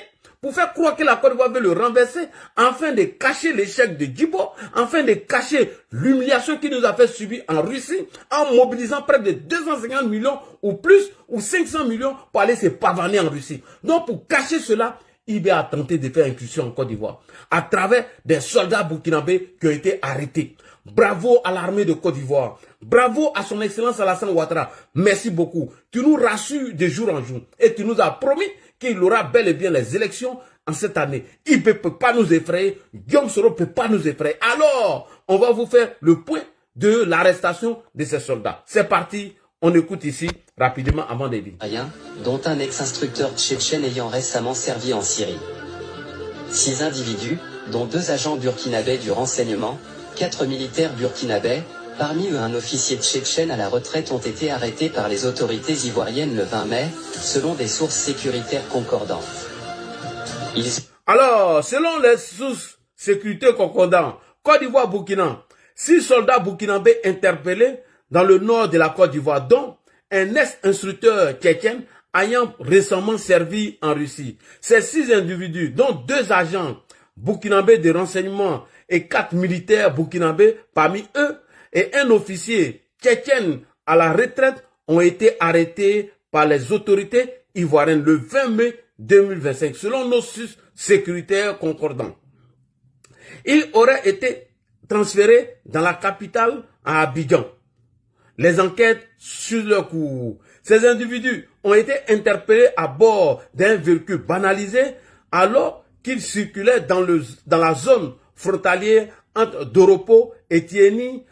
pour faire croire que la Côte d'Ivoire veut le renverser, afin de cacher l'échec de Djibo, afin de cacher l'humiliation qu'il nous a fait subir en Russie, en mobilisant près de 250 millions ou plus, ou 500 millions pour aller se pavaner en Russie. Donc pour cacher cela, IB a tenté de faire incursion en Côte d'Ivoire, à travers des soldats burkinabés qui ont été arrêtés. Bravo à l'armée de Côte d'Ivoire. Bravo à son excellence Alassane Ouattara. Merci beaucoup. Tu nous rassures de jour en jour. Et tu nous as promis qu'il aura bel et bien les élections en cette année. IB ne peut pas nous effrayer. Guillaume Soro ne peut pas nous effrayer. Alors, on va vous faire le point de l'arrestation de ces soldats. C'est parti. On écoute ici rapidement avant de dire. Dont un ex-instructeur tchétchène ayant récemment servi en Syrie. 6 individus, dont 2 agents burkinabés du renseignement, 4 militaires burkinabés, parmi eux un officier tchétchène à la retraite, ont été arrêtés par les autorités ivoiriennes le 20 mai, selon des sources sécuritaires concordantes. Alors, selon les sources sécuritaires concordantes, Côte d'Ivoire, Burkina, 6 soldats burkinabés interpellés dans le nord de la Côte d'Ivoire, dont un ex-instructeur tchétchène ayant récemment servi en Russie. Ces 6 individus, dont 2 agents burkinabés de renseignement et 4 militaires burkinabés parmi eux, et un officier tchétchène à la retraite, ont été arrêtés par les autorités ivoiriennes le 20 mai 2025, selon nos sources sécuritaires concordantes. Ils auraient été transférés dans la capitale à Abidjan. Les enquêtes sur leur cours. Ces individus ont été interpellés à bord d'un véhicule banalisé alors qu'ils circulaient dans la zone frontalière entre Doropo et Tieni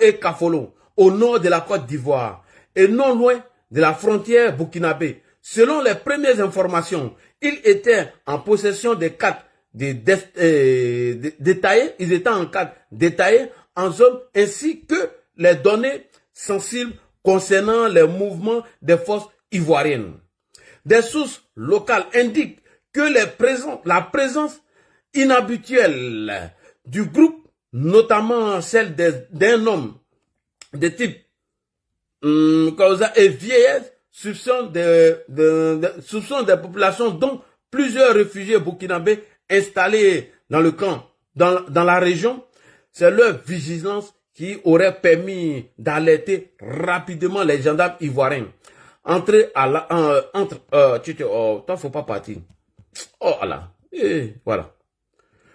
et Kafolo, au nord de la Côte d'Ivoire, et non loin de la frontière burkinabé. Selon les premières informations, ils étaient en possession des cartes détaillées, ils étaient en cartes détaillées en zone, ainsi que les données sensibles concernant les mouvements des forces ivoiriennes. Des sources locales indiquent que la présence inhabituelles du groupe, notamment celle d'un homme de type causa et vieillesse, soupçon des populations, dont plusieurs réfugiés burkinabés installés dans le camp, dans la région. C'est leur vigilance qui aurait permis d'alerter rapidement les gendarmes ivoiriens. Toi, faut pas partir. Oh là, et voilà.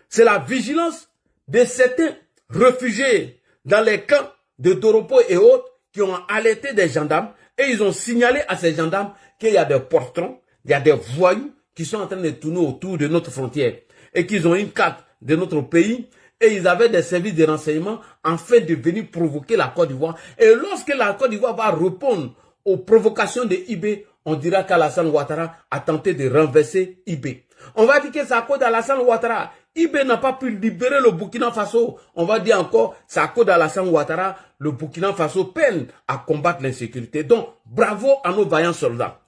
C'est la vigilance de certains réfugiés dans les camps de Doropo et autres qui ont alerté des gendarmes et ils ont signalé à ces gendarmes qu'il y a des portons, il y a des voyous qui sont en train de tourner autour de notre frontière et qu'ils ont une carte de notre pays et ils avaient des services de renseignement afin de venir provoquer la Côte d'Ivoire. Et lorsque la Côte d'Ivoire va répondre aux provocations de IB, on dira qu'Alassane Ouattara a tenté de renverser IB. On va dire que c'est à cause d'Alassane Ouattara. IB n'a pas pu libérer le Burkina Faso. On va dire encore, c'est à cause d'Alassane Ouattara, le Burkina Faso peine à combattre l'insécurité. Donc, bravo à nos vaillants soldats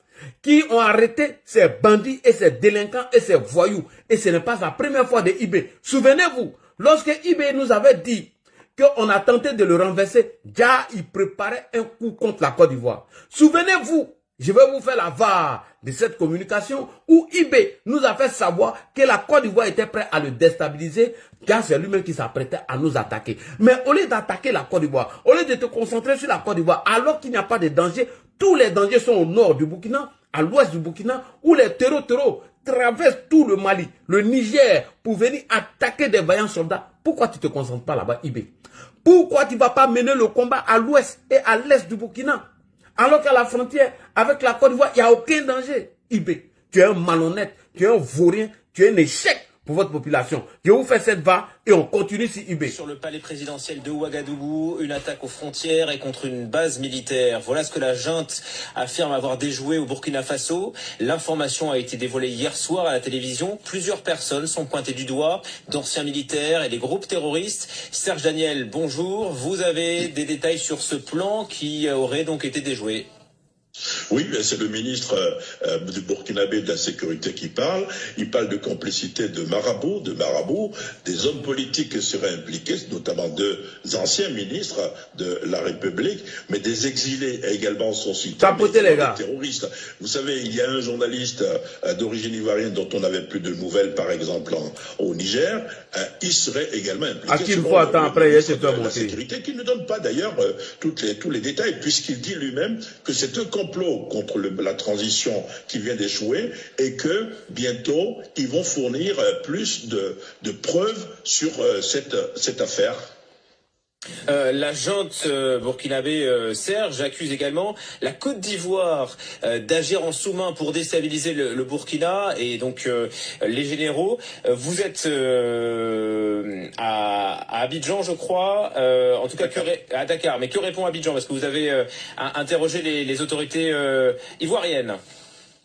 qui ont arrêté ces bandits et ces délinquants et ces voyous. Et ce n'est pas la première fois de IB. Souvenez-vous, lorsque IB nous avait dit qu'on a tenté de le renverser, déjà il préparait un coup contre la Côte d'Ivoire. Souvenez-vous, je vais vous faire la VAR de cette communication où IB nous a fait savoir que la Côte d'Ivoire était prête à le déstabiliser car c'est lui-même qui s'apprêtait à nous attaquer. Mais au lieu d'attaquer la Côte d'Ivoire, au lieu de te concentrer sur la Côte d'Ivoire, alors qu'il n'y a pas de danger, tous les dangers sont au nord du Burkina, à l'ouest du Burkina, où les terreaux traversent tout le Mali, le Niger, pour venir attaquer des vaillants soldats. Pourquoi tu ne te concentres pas là-bas, IB? Pourquoi tu ne vas pas mener le combat à l'ouest et à l'est du Burkina? Alors qu'à la frontière avec la Côte d'Ivoire, il n'y a aucun danger. IB, tu es un malhonnête, tu es un vaurien, tu es un échec pour votre population. Je vous fais cette va et on continue sur IB. Sur le palais présidentiel de Ouagadougou, une attaque aux frontières et contre une base militaire. Voilà ce que la junte affirme avoir déjoué au Burkina Faso. L'information a été dévoilée hier soir à la télévision. Plusieurs personnes sont pointées du doigt, d'anciens militaires et des groupes terroristes. Serge Daniel, bonjour. Vous avez des détails sur ce plan qui aurait donc été déjoué? Oui, c'est le ministre du Burkinabé de la Sécurité qui parle. Il parle de complicité de marabouts, des hommes politiques qui seraient impliqués, notamment deux anciens ministres de la République, mais des exilés également sont cités, les gars. Des terroristes. Vous savez, il y a un journaliste d'origine ivoirienne dont on n'avait plus de nouvelles, par exemple au Niger. Il serait également impliqué. À qui il faut attendre après, il se fait la sécurité, qui ne donne pas d'ailleurs tous les détails, puisqu'il dit lui-même que c'est un complot contre la transition qui vient d'échouer et que bientôt ils vont fournir plus de preuves sur cette affaire. La junte burkinabé Serge accuse également la Côte d'Ivoire d'agir en sous-main pour déstabiliser le Burkina et donc les généraux. Vous êtes à Abidjan, je crois, en tout cas à Dakar. Mais que répond Abidjan? Parce que vous avez interrogé les autorités ivoiriennes.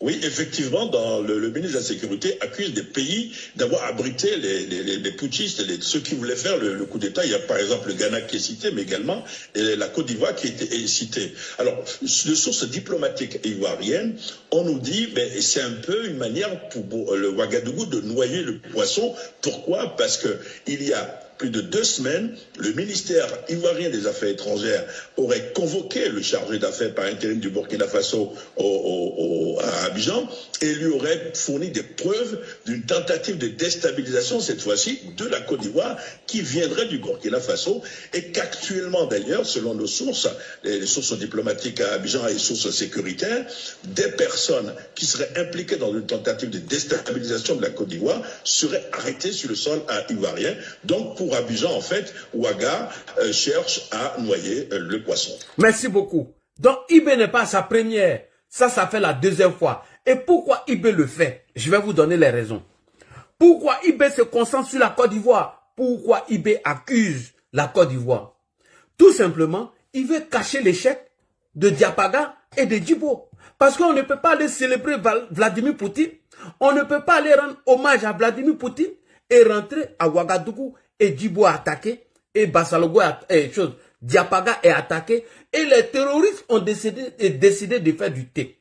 Oui, effectivement, le ministre de la Sécurité accuse des pays d'avoir abrité les putschistes, ceux qui voulaient faire le coup d'État. Il y a par exemple le Ghana qui est cité, mais également la Côte d'Ivoire qui est citée. Alors, de sources diplomatiques ivoiriennes, on nous dit c'est un peu une manière pour le Ouagadougou de noyer le poisson. Pourquoi? Parce que il y a plus de 2 semaines, le ministère ivoirien des Affaires étrangères aurait convoqué le chargé d'affaires par intérim du Burkina Faso à Abidjan et lui aurait fourni des preuves d'une tentative de déstabilisation, cette fois-ci, de la Côte d'Ivoire qui viendrait du Burkina Faso et qu'actuellement d'ailleurs, selon nos sources, les sources diplomatiques à Abidjan et les sources sécuritaires, des personnes qui seraient impliquées dans une tentative de déstabilisation de la Côte d'Ivoire seraient arrêtées sur le sol ivoirien. Donc pour Abidjan, en fait, Ouaga cherche à noyer le poisson. Merci beaucoup. Donc, IB n'est pas sa première. Ça fait la 2e fois. Et pourquoi IB le fait? Je vais vous donner les raisons. Pourquoi IB se concentre sur la Côte d'Ivoire? Pourquoi IB accuse la Côte d'Ivoire? Tout simplement, il veut cacher l'échec de Diapaga et de Djibo. Parce qu'on ne peut pas aller célébrer Vladimir Poutine. On ne peut pas aller rendre hommage à Vladimir Poutine et rentrer à Ouagadougou et Djibo a attaqué, et Bassalogo Diapaga est attaqué, et les terroristes ont décidé de faire du thé.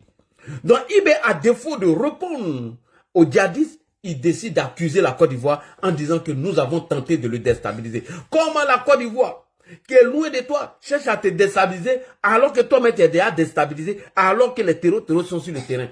Donc IB, à défaut de répondre aux djihadistes, il décide d'accuser la Côte d'Ivoire en disant que nous avons tenté de le déstabiliser. Comment la Côte d'Ivoire, qui est loin de toi, cherche à te déstabiliser alors que toi-même tu es déjà déstabilisé, alors que les terroristes sont sur le terrain.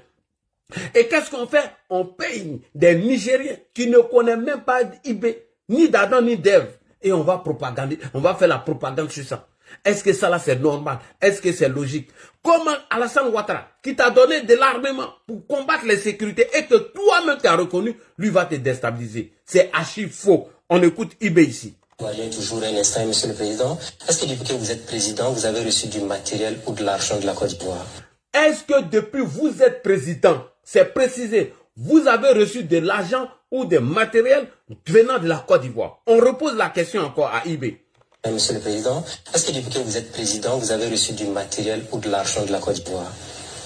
Et qu'est-ce qu'on fait? On paye des Nigériens qui ne connaissent même pas IB, ni d'Adam, ni d'Ève. Et on va propagander, on va faire la propagande sur ça. Est-ce que ça là c'est normal? Est-ce que c'est logique? Comment Alassane Ouattara, qui t'a donné de l'armement pour combattre les sécurités et que toi-même tu as reconnu, lui va te déstabiliser. C'est archi faux. On écoute IB ici. Toujours un instant, Monsieur le Président. Est-ce que depuis que vous êtes président, vous avez reçu du matériel ou de l'argent de la Côte d'Ivoire? Est-ce que depuis vous êtes président, c'est précisé, vous avez reçu de l'argent ou des matériels venant de la Côte d'Ivoire? On repose la question encore à IB. Monsieur le Président, est-ce que depuis que vous êtes président, vous avez reçu du matériel ou de l'argent de la Côte d'Ivoire?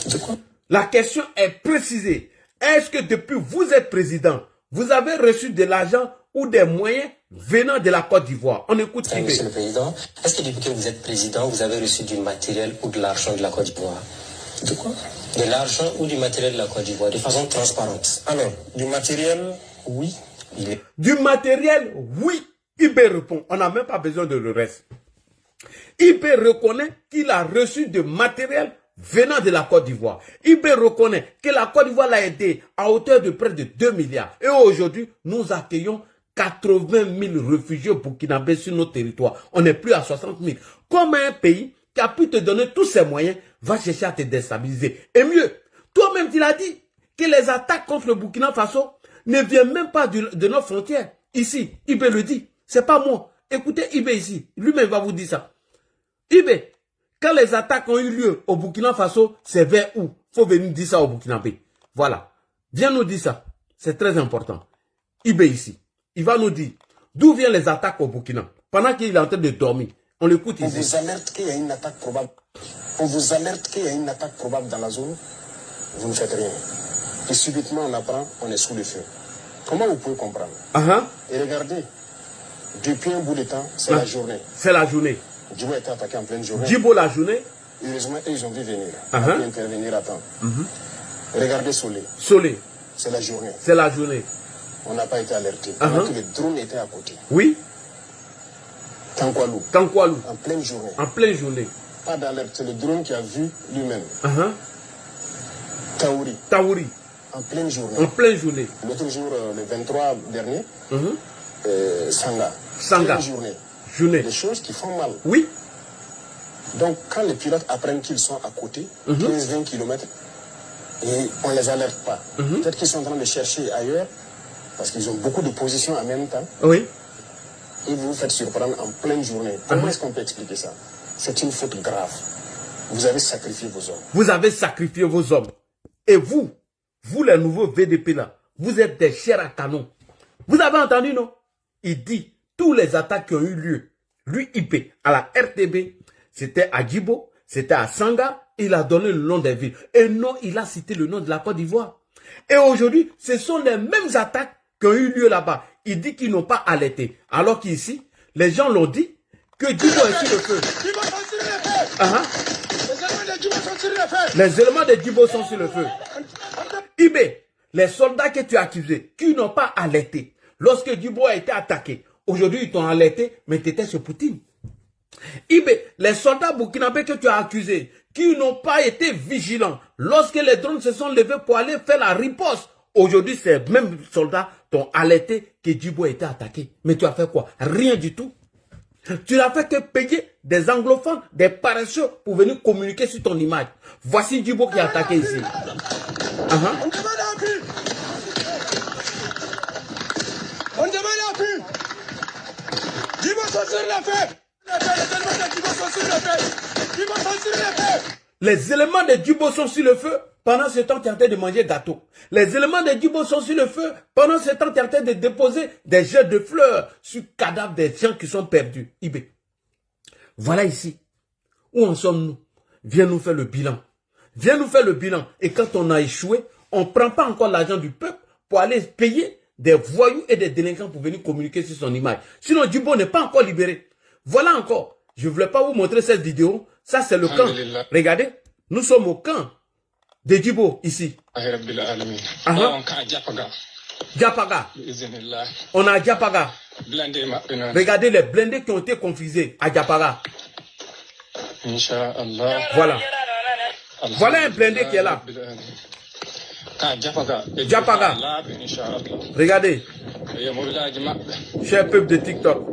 De quoi? La question est précisée. Est-ce que depuis vous êtes président, vous avez reçu de l'argent ou des moyens venant de la Côte d'Ivoire? On écoute IB. Monsieur le Président, est-ce que depuis que vous êtes président, vous avez reçu du matériel ou de l'argent de la Côte d'Ivoire? De quoi? De l'argent ou du matériel de la Côte d'Ivoire, de façon transparente. Alors, du matériel, oui. Du matériel, oui. IB répond, on n'a même pas besoin de le reste. IB reconnaît qu'il a reçu du matériel venant de la Côte d'Ivoire. IB reconnaît que la Côte d'Ivoire l'a aidé à hauteur de près de 2 milliards. Et aujourd'hui, nous accueillons 80 000 réfugiés burkinabés sur nos territoires. On n'est plus à 60 000. Comme un pays qui a pu te donner tous ses moyens va chercher à te déstabiliser. Et mieux, toi-même tu l'as dit, que les attaques contre le Burkina Faso ne viennent même pas de nos frontières. Ici, IB le dit. C'est pas moi. Écoutez IB ici. Lui-même va vous dire ça. IB, quand les attaques ont eu lieu au Burkina Faso, c'est vers où? Faut venir dire ça au Burkinabé. Voilà. Viens nous dire ça. C'est très important. IB ici. Il va nous dire d'où viennent les attaques au Burkina. Pendant qu'il est en train de dormir. On l'écoute ici. On vous alerte qu'il y a une attaque probable. On vous alerte qu'il y a une attaque probable dans la zone. Vous ne faites rien. Et subitement on apprend, on est sous le feu. Comment vous pouvez comprendre? Et regardez. Depuis un bout de temps, c'est la journée. C'est la journée. Djibo a été attaqué en pleine journée. Djibo la journée. Heureusement, ils ont vu venir. Ils ont pu intervenir à temps. Regardez Solé. Solé. C'est la journée. C'est la journée. On n'a pas été alerté. Alors que les drones étaient à côté. Oui. Tankwalou. Tankwalou. En pleine journée. En pleine journée. Pas d'alerte. C'est le drone qui a vu lui-même. Taouri. Taouri. En pleine journée. En pleine journée. L'autre jour, le 23 dernier, Sanga. Sanga. Journée. Des choses qui font mal. Oui. Donc, quand les pilotes apprennent qu'ils sont à côté, 15-20 km, et on ne les alerte pas. Peut-être qu'ils sont en train de chercher ailleurs, parce qu'ils ont beaucoup de positions en même temps. Oui. Et vous vous faites surprendre en pleine journée. Comment est-ce qu'on peut expliquer ça? C'est une faute grave. Vous avez sacrifié vos hommes. Vous avez sacrifié vos hommes. Et vous les nouveaux VDP là, vous êtes des chairs à canon. Vous avez entendu, non? Il dit, tous les attaques qui ont eu lieu, lui, IP, à la RTB, c'était à Djibo, c'était à Sanga, il a donné le nom des villes. Et non, il a cité le nom de la Côte d'Ivoire. Et aujourd'hui, ce sont les mêmes attaques qui ont eu lieu là-bas. Il dit qu'ils n'ont pas alerté. Alors qu'ici, les gens l'ont dit que Djibo est sur le feu. Les éléments de Djibo sont sur le feu. IB, les soldats que tu as accusés, qui n'ont pas alerté, lorsque Djibo a été attaqué, aujourd'hui ils t'ont alerté, mais tu étais sur Poutine. IB, les soldats burkinabés que tu as accusés, qui n'ont pas été vigilants, lorsque les drones se sont levés pour aller faire la riposte, aujourd'hui ces mêmes soldats t'ont alerté que Djibo a été attaqué. Mais tu as fait quoi? Rien du tout. Tu n'as fait que payer des anglophones, des paresseux pour venir communiquer sur ton image. Voici Djibo qui est attaqué ici. On demande l'appui. On demande l'appui. Djibo sont sur la fête. Les éléments de Djibo sont sur le feu. Pendant ce temps, tu es en train de manger gâteau. Les éléments de Djibo sont sur le feu. Pendant ce temps, tu es en train de déposer des jets de fleurs sur le cadavre des gens qui sont perdus. IB. Voilà ici. Où en sommes-nous? Viens nous faire le bilan. Viens nous faire le bilan. Et quand on a échoué, on ne prend pas encore l'argent du peuple pour aller payer des voyous et des délinquants pour venir communiquer sur son image. Sinon, Djibo n'est pas encore libéré. Voilà encore. Je ne voulais pas vous montrer cette vidéo. Ça, c'est le camp. Regardez. Nous sommes au camp de Djibo ici. Diapaga. On a Diapaga. Regardez les blindés qui ont été confisés à Diapaga. Voilà. Voilà un blindé qui est là. Diapaga. Regardez. Cher peuple de TikTok.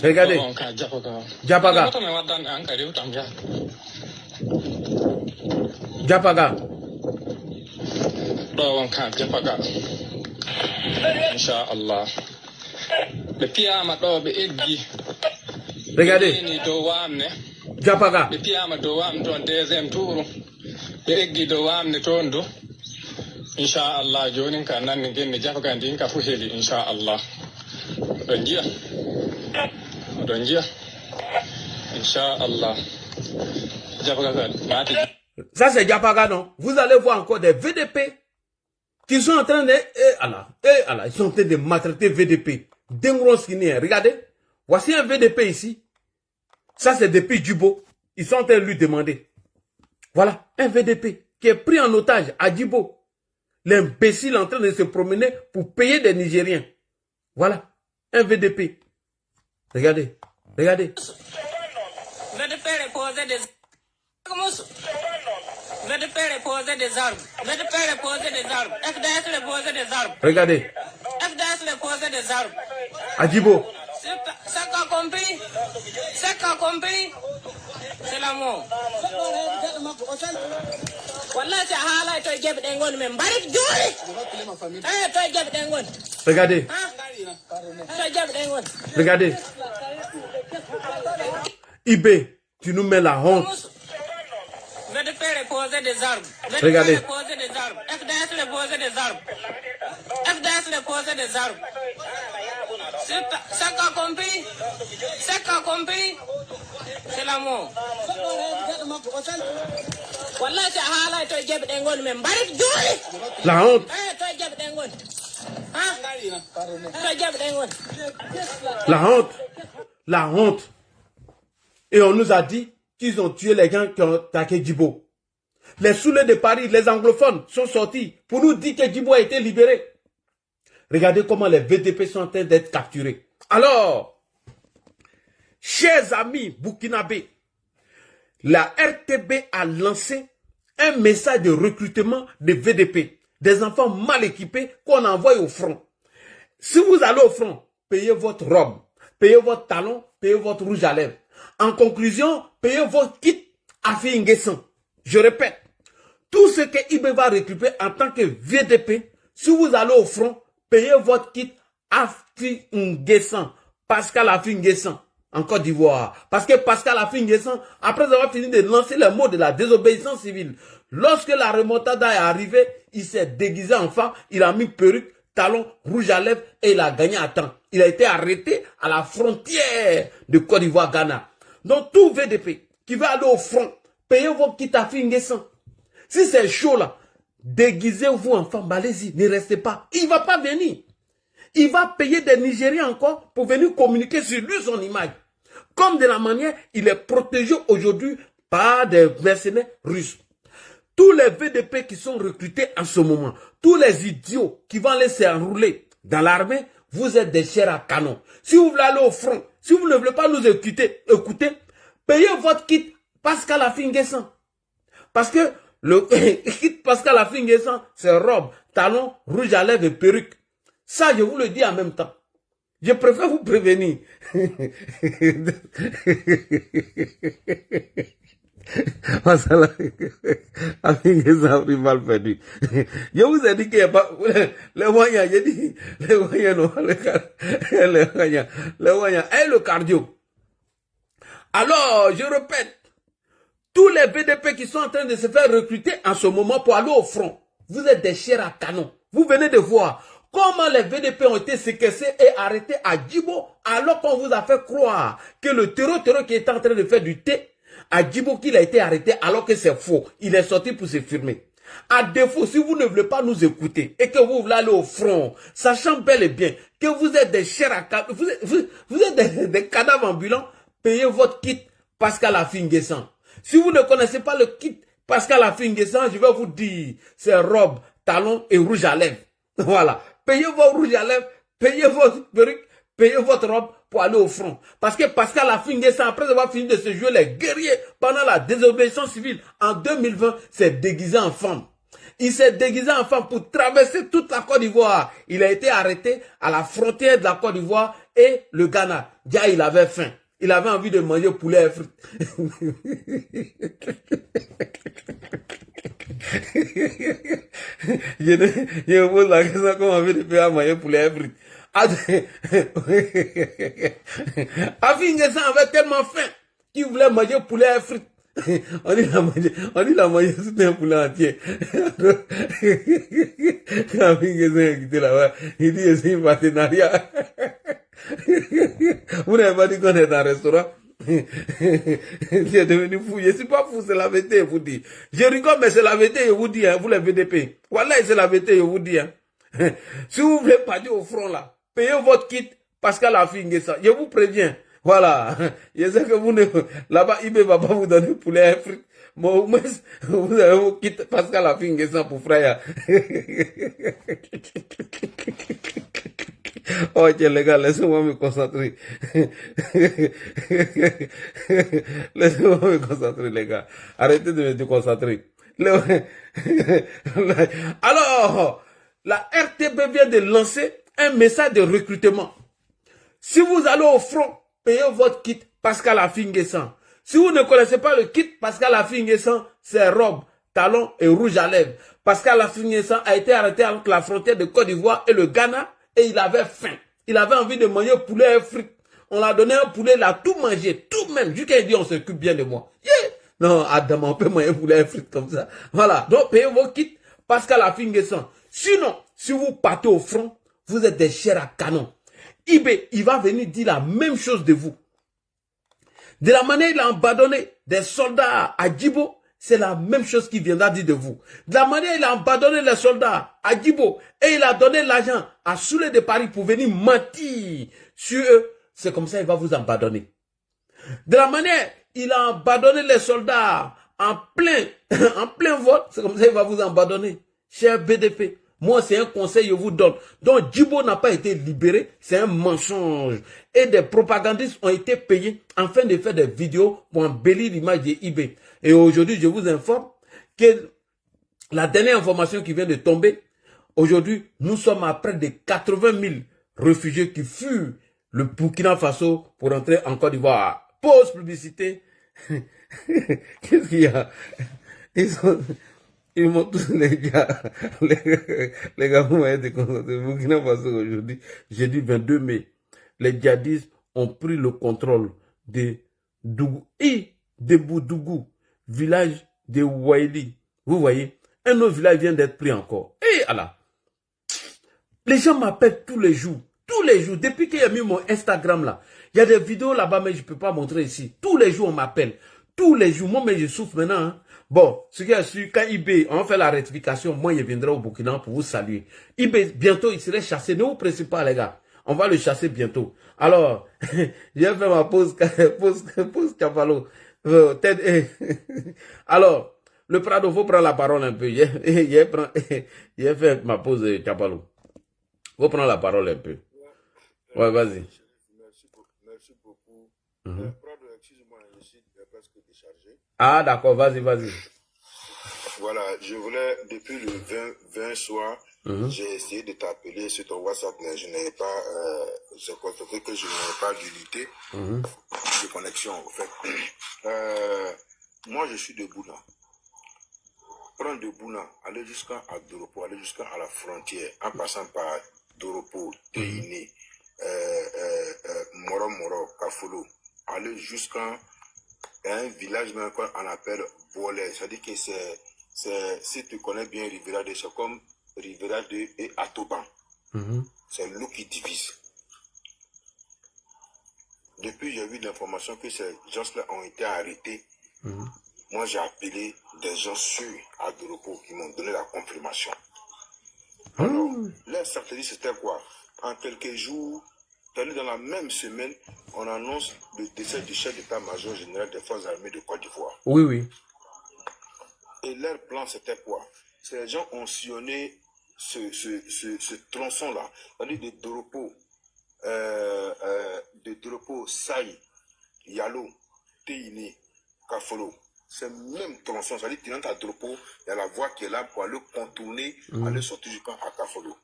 Regardez. Diapaga. Diapaga. Inch'Allah. Regardez. Diapaga. Inch'Allah, Jonin Kanan again, Japagan Dinka Fuheli, Inch'Allah. Donjia. Inch'Allah. Ça c'est Diapaga, non? Vous allez voir encore des VDP qui sont en train de... ils sont en train de maltraiter VDP. Regardez. Voici un VDP ici. Ça c'est depuis Djibo. Ils sont en train de lui demander. Voilà, un VDP qui est pris en otage à Djibo. L'imbécile en train de se promener pour payer des Nigériens. Voilà, un VDP. Regardez, regardez. VDP reposer des VDP reposer des armes. VDP reposer des armes. FDS reposer des armes. Regardez. FDS reposer des armes. À Djibo. C'est qu'a compris. C'est qu'a compris. C'est l'amour. Wallah c'est hala to jeb dengon men barik jori. To jeb dengon. Regardez. To jeb dengon. Regardez. Ibé, tu nous mets la honte. VDP reposer des armes. Regardez. Reposer des armes. FDS reposer des armes. FDS reposer des armes. C'est qu'a compris. C'est qu'a compris. C'est l'amour. Wallah c'est hala to jeb dengon men barik jori. La honte. To jeb dengon. To jeb dengon. La honte. La honte. Et on nous a dit qu'ils ont tué les gens qui ont attaqué Djibo. Les soulets de Paris, les anglophones sont sortis pour nous dire que Djibo a été libéré. Regardez comment les VDP sont en train d'être capturés. Alors, chers amis burkinabés, la RTB a lancé un message de recrutement de VDP, des enfants mal équipés qu'on envoie au front. Si vous allez au front, payez votre robe, payez votre talon, payez votre rouge à lèvres. En conclusion, payez votre kit Afi Nguessan. Je répète, tout ce que IB va récupérer en tant que VDP, si vous allez au front, payez votre kit Afi Nguessan, Pascal Afi Nguessan, en Côte d'Ivoire. Parce que Pascal Afi Nguessan, après avoir fini de lancer le mot de la désobéissance civile, lorsque la remontada est arrivée, il s'est déguisé en femme, il a mis perruque, talon, rouge à lèvres et il a gagné à temps. Il a été arrêté à la frontière de Côte d'Ivoire-Ghana. Donc tout VDP qui va aller au front, payez vos kits Afi Nguessan. Si c'est chaud là, déguisez-vous en femme, allez-y, ne restez pas. Il ne va pas venir. Il va payer des Nigériens encore pour venir communiquer sur lui son image. Comme de la manière, il est protégé aujourd'hui par des mercenaires russes. Tous les VDP qui sont recrutés en ce moment, tous les idiots qui vont aller s'enrouler dans l'armée, vous êtes des chairs à canon. Si vous voulez aller au front, si vous ne voulez pas nous écouter, payez votre kit Pascal Afi Nguessan. Parce que le kit Pascal Afi Nguessan, c'est robe, talon, rouge à lèvres et perruque. Ça, je vous le dis en même temps. Je préfère vous prévenir. Mal perdu. Je vous ai dit qu'il n'y a pas les moyens. J'ai dit les moyens non, les moyens et le cardio. Alors, je répète, tous les VDP qui sont en train de se faire recruter en ce moment pour aller au front, vous êtes des chairs à canon. Vous venez de voir comment les VDP ont été séquestrés et arrêtés à Djibo, alors qu'on vous a fait croire que le terreau qui est en train de faire du thé à Djibo, qu'il a été arrêté alors que c'est faux. Il est sorti pour se filmer. À défaut, si vous ne voulez pas nous écouter et que vous voulez aller au front, sachant bel et bien que vous êtes des chairs à canon, vous êtes des cadavres ambulants, payez votre kit Pascal Afi Nguessan. Si vous ne connaissez pas le kit Pascal Affi-N'Guessan, je vais vous dire, c'est robe, talon et rouge à lèvres. Voilà. Payez vos rouges à lèvres, payez votre perruque, payez votre robe pour aller au front. Parce que Pascal Affi-N'Guessan, après avoir fini de se jouer les guerriers pendant la désobéissance civile en 2020, s'est déguisé en femme. Il s'est déguisé en femme pour traverser toute la Côte d'Ivoire. Il a été arrêté à la frontière de la Côte d'Ivoire et le Ghana. Déjà, il avait faim. Il avait envie de manger poulet et frites. Je me pose la question, comment envie de faire manger poulet et frites. Affi-N'Guessan avait tellement faim qu'il voulait manger poulet et frites. On dit la manger tout un poulet entier. Quand Affi-N'Guessan est quitté là-bas, il dit c'est un partenariat. Vous n'avez pas dit qu'on est dans un restaurant? J'ai devenu fou. Je ne suis pas fou, c'est la vérité, je vous dis. Je rigole, mais c'est la vérité, je vous dis, hein, vous les VDP. Voilà, c'est la vérité, je vous dis. Hein. Si vous voulez partir au front là, payez votre kit Pascal Affi-N'Guessan. Je vous préviens. Voilà. Je sais que vous ne, là-bas, IB va pas vous donner poulet et frites. Mais au moins, vous avez vos kits Pascal Affi-N'Guessan pour frère. Oh, tiens, les gars, laissez-moi me concentrer. Laissez-moi me concentrer, les gars. Arrêtez de me déconcentrer. Alors, la RTB vient de lancer un message de recrutement. Si vous allez au front, payez votre kit Pascal Affi-N'Guessan. Si vous ne connaissez pas le kit Pascal Affi-N'Guessan, c'est robe, talon et rouge à lèvres. Pascal Affi-N'Guessan a été arrêté entre la frontière de Côte d'Ivoire et le Ghana et il avait faim. Il avait envie de manger poulet et frites. On l'a donné un poulet, il a tout mangé, tout même. Jusqu'à il dit on s'occupe bien de moi. Yeah. Non, Adam, on peut manger poulet et frites comme ça. Voilà. Donc payez vos kits Pascal Affi-N'Guessan. Sinon, si vous partez au front, vous êtes des chairs à canon. IB, il va venir dire la même chose de vous. De la manière il a abandonné des soldats à Djibo, c'est la même chose qu'il viendra dire de vous. De la manière il a abandonné les soldats à Djibo et il a donné l'argent à Soulé de Paris pour venir mentir sur eux, c'est comme ça il va vous abandonner. De la manière il a abandonné les soldats en plein vol, c'est comme ça il va vous abandonner. Cher BDP, moi c'est un conseil que je vous donne. Donc Djibo n'a pas été libéré, c'est un mensonge. Et des propagandistes ont été payés afin de faire des vidéos pour embellir l'image de IB. Et aujourd'hui, je vous informe que la dernière information qui vient de tomber, aujourd'hui, nous sommes à près de 80 000 réfugiés qui fuient le Burkina Faso pour entrer en Côte d'Ivoire. Pause publicité. Qu'est-ce qu'il y a? Ils m'ont tous, les gars, vous m'avez déconcentré. Burkina Faso aujourd'hui, jeudi 22 mai. Les djihadistes ont pris le contrôle de Dougou et de Boudougou, village de Waili. Vous voyez, un autre village vient d'être pris encore. Et Allah, les gens m'appellent tous les jours, depuis qu'il y a mis mon Instagram là. Il y a des vidéos là-bas, mais je ne peux pas montrer ici. Tous les jours, on m'appelle. Tous les jours, moi, mais je souffre maintenant. Hein. Bon, ce qui est sûr, quand IB, on fait la rectification, moi, je viendrai au Burkina pour vous saluer. IB, bientôt, il serait chassé. Ne vous pressez pas, les gars. On va le chasser bientôt. Alors, je vais faire ma pause Chapalo. Alors, le Prado, faut prendre la parole un peu. Je vais faire ma pause Chapalo. Faut prendre la parole un peu. Ouais, vas-y. Merci beaucoup. Prado, excuse-moi, le site est presque déchargé. Ah, d'accord, vas-y. Voilà, je voulais, depuis le 20 soir, j'ai essayé de t'appeler sur ton WhatsApp, mais je n'ai pas, j'ai constaté que je n'ai pas d'unité de connexion, en fait. Moi, je suis de Bouna. Prendre de Bouna, aller jusqu'à Doropo, aller jusqu'à la frontière, en passant par Doropo, Téini, Moro, Kafolo, aller jusqu'à un village même qu'on appelle Bolé. C'est-à-dire que si tu connais bien Rivera 2, c'est comme Rivera 2 et Atoban. C'est l'eau qui divise. Depuis, j'ai vu l'information que ces gens-là ont été arrêtés. Moi, j'ai appelé des gens sûrs à Doropo qui m'ont donné la confirmation. Alors, leur stratégie, c'était quoi? En quelques jours, dans la même semaine, on annonce le décès du chef d'état-major général des forces armées de Côte d'Ivoire. Oui. Et leur plan, c'était quoi? Ces gens ont sillonné ce tronçon-là, c'est-à-dire de Doropo, Saï, Yalo, Teini, Kafolo. C'est le même tronçon, c'est-à-dire que tu à Doropo, il y a la voie qui est là pour aller contourner, aller sortir du camp à Kafolo.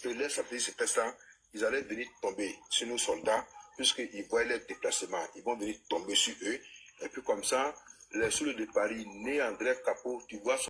Et leur stratégie, c'était ça. Ils allaient venir tomber sur nos soldats, puisqu'ils voyaient les déplacements. Ils vont venir tomber sur eux. Et puis comme ça, les soldats de Paris, né André Capot, tu vois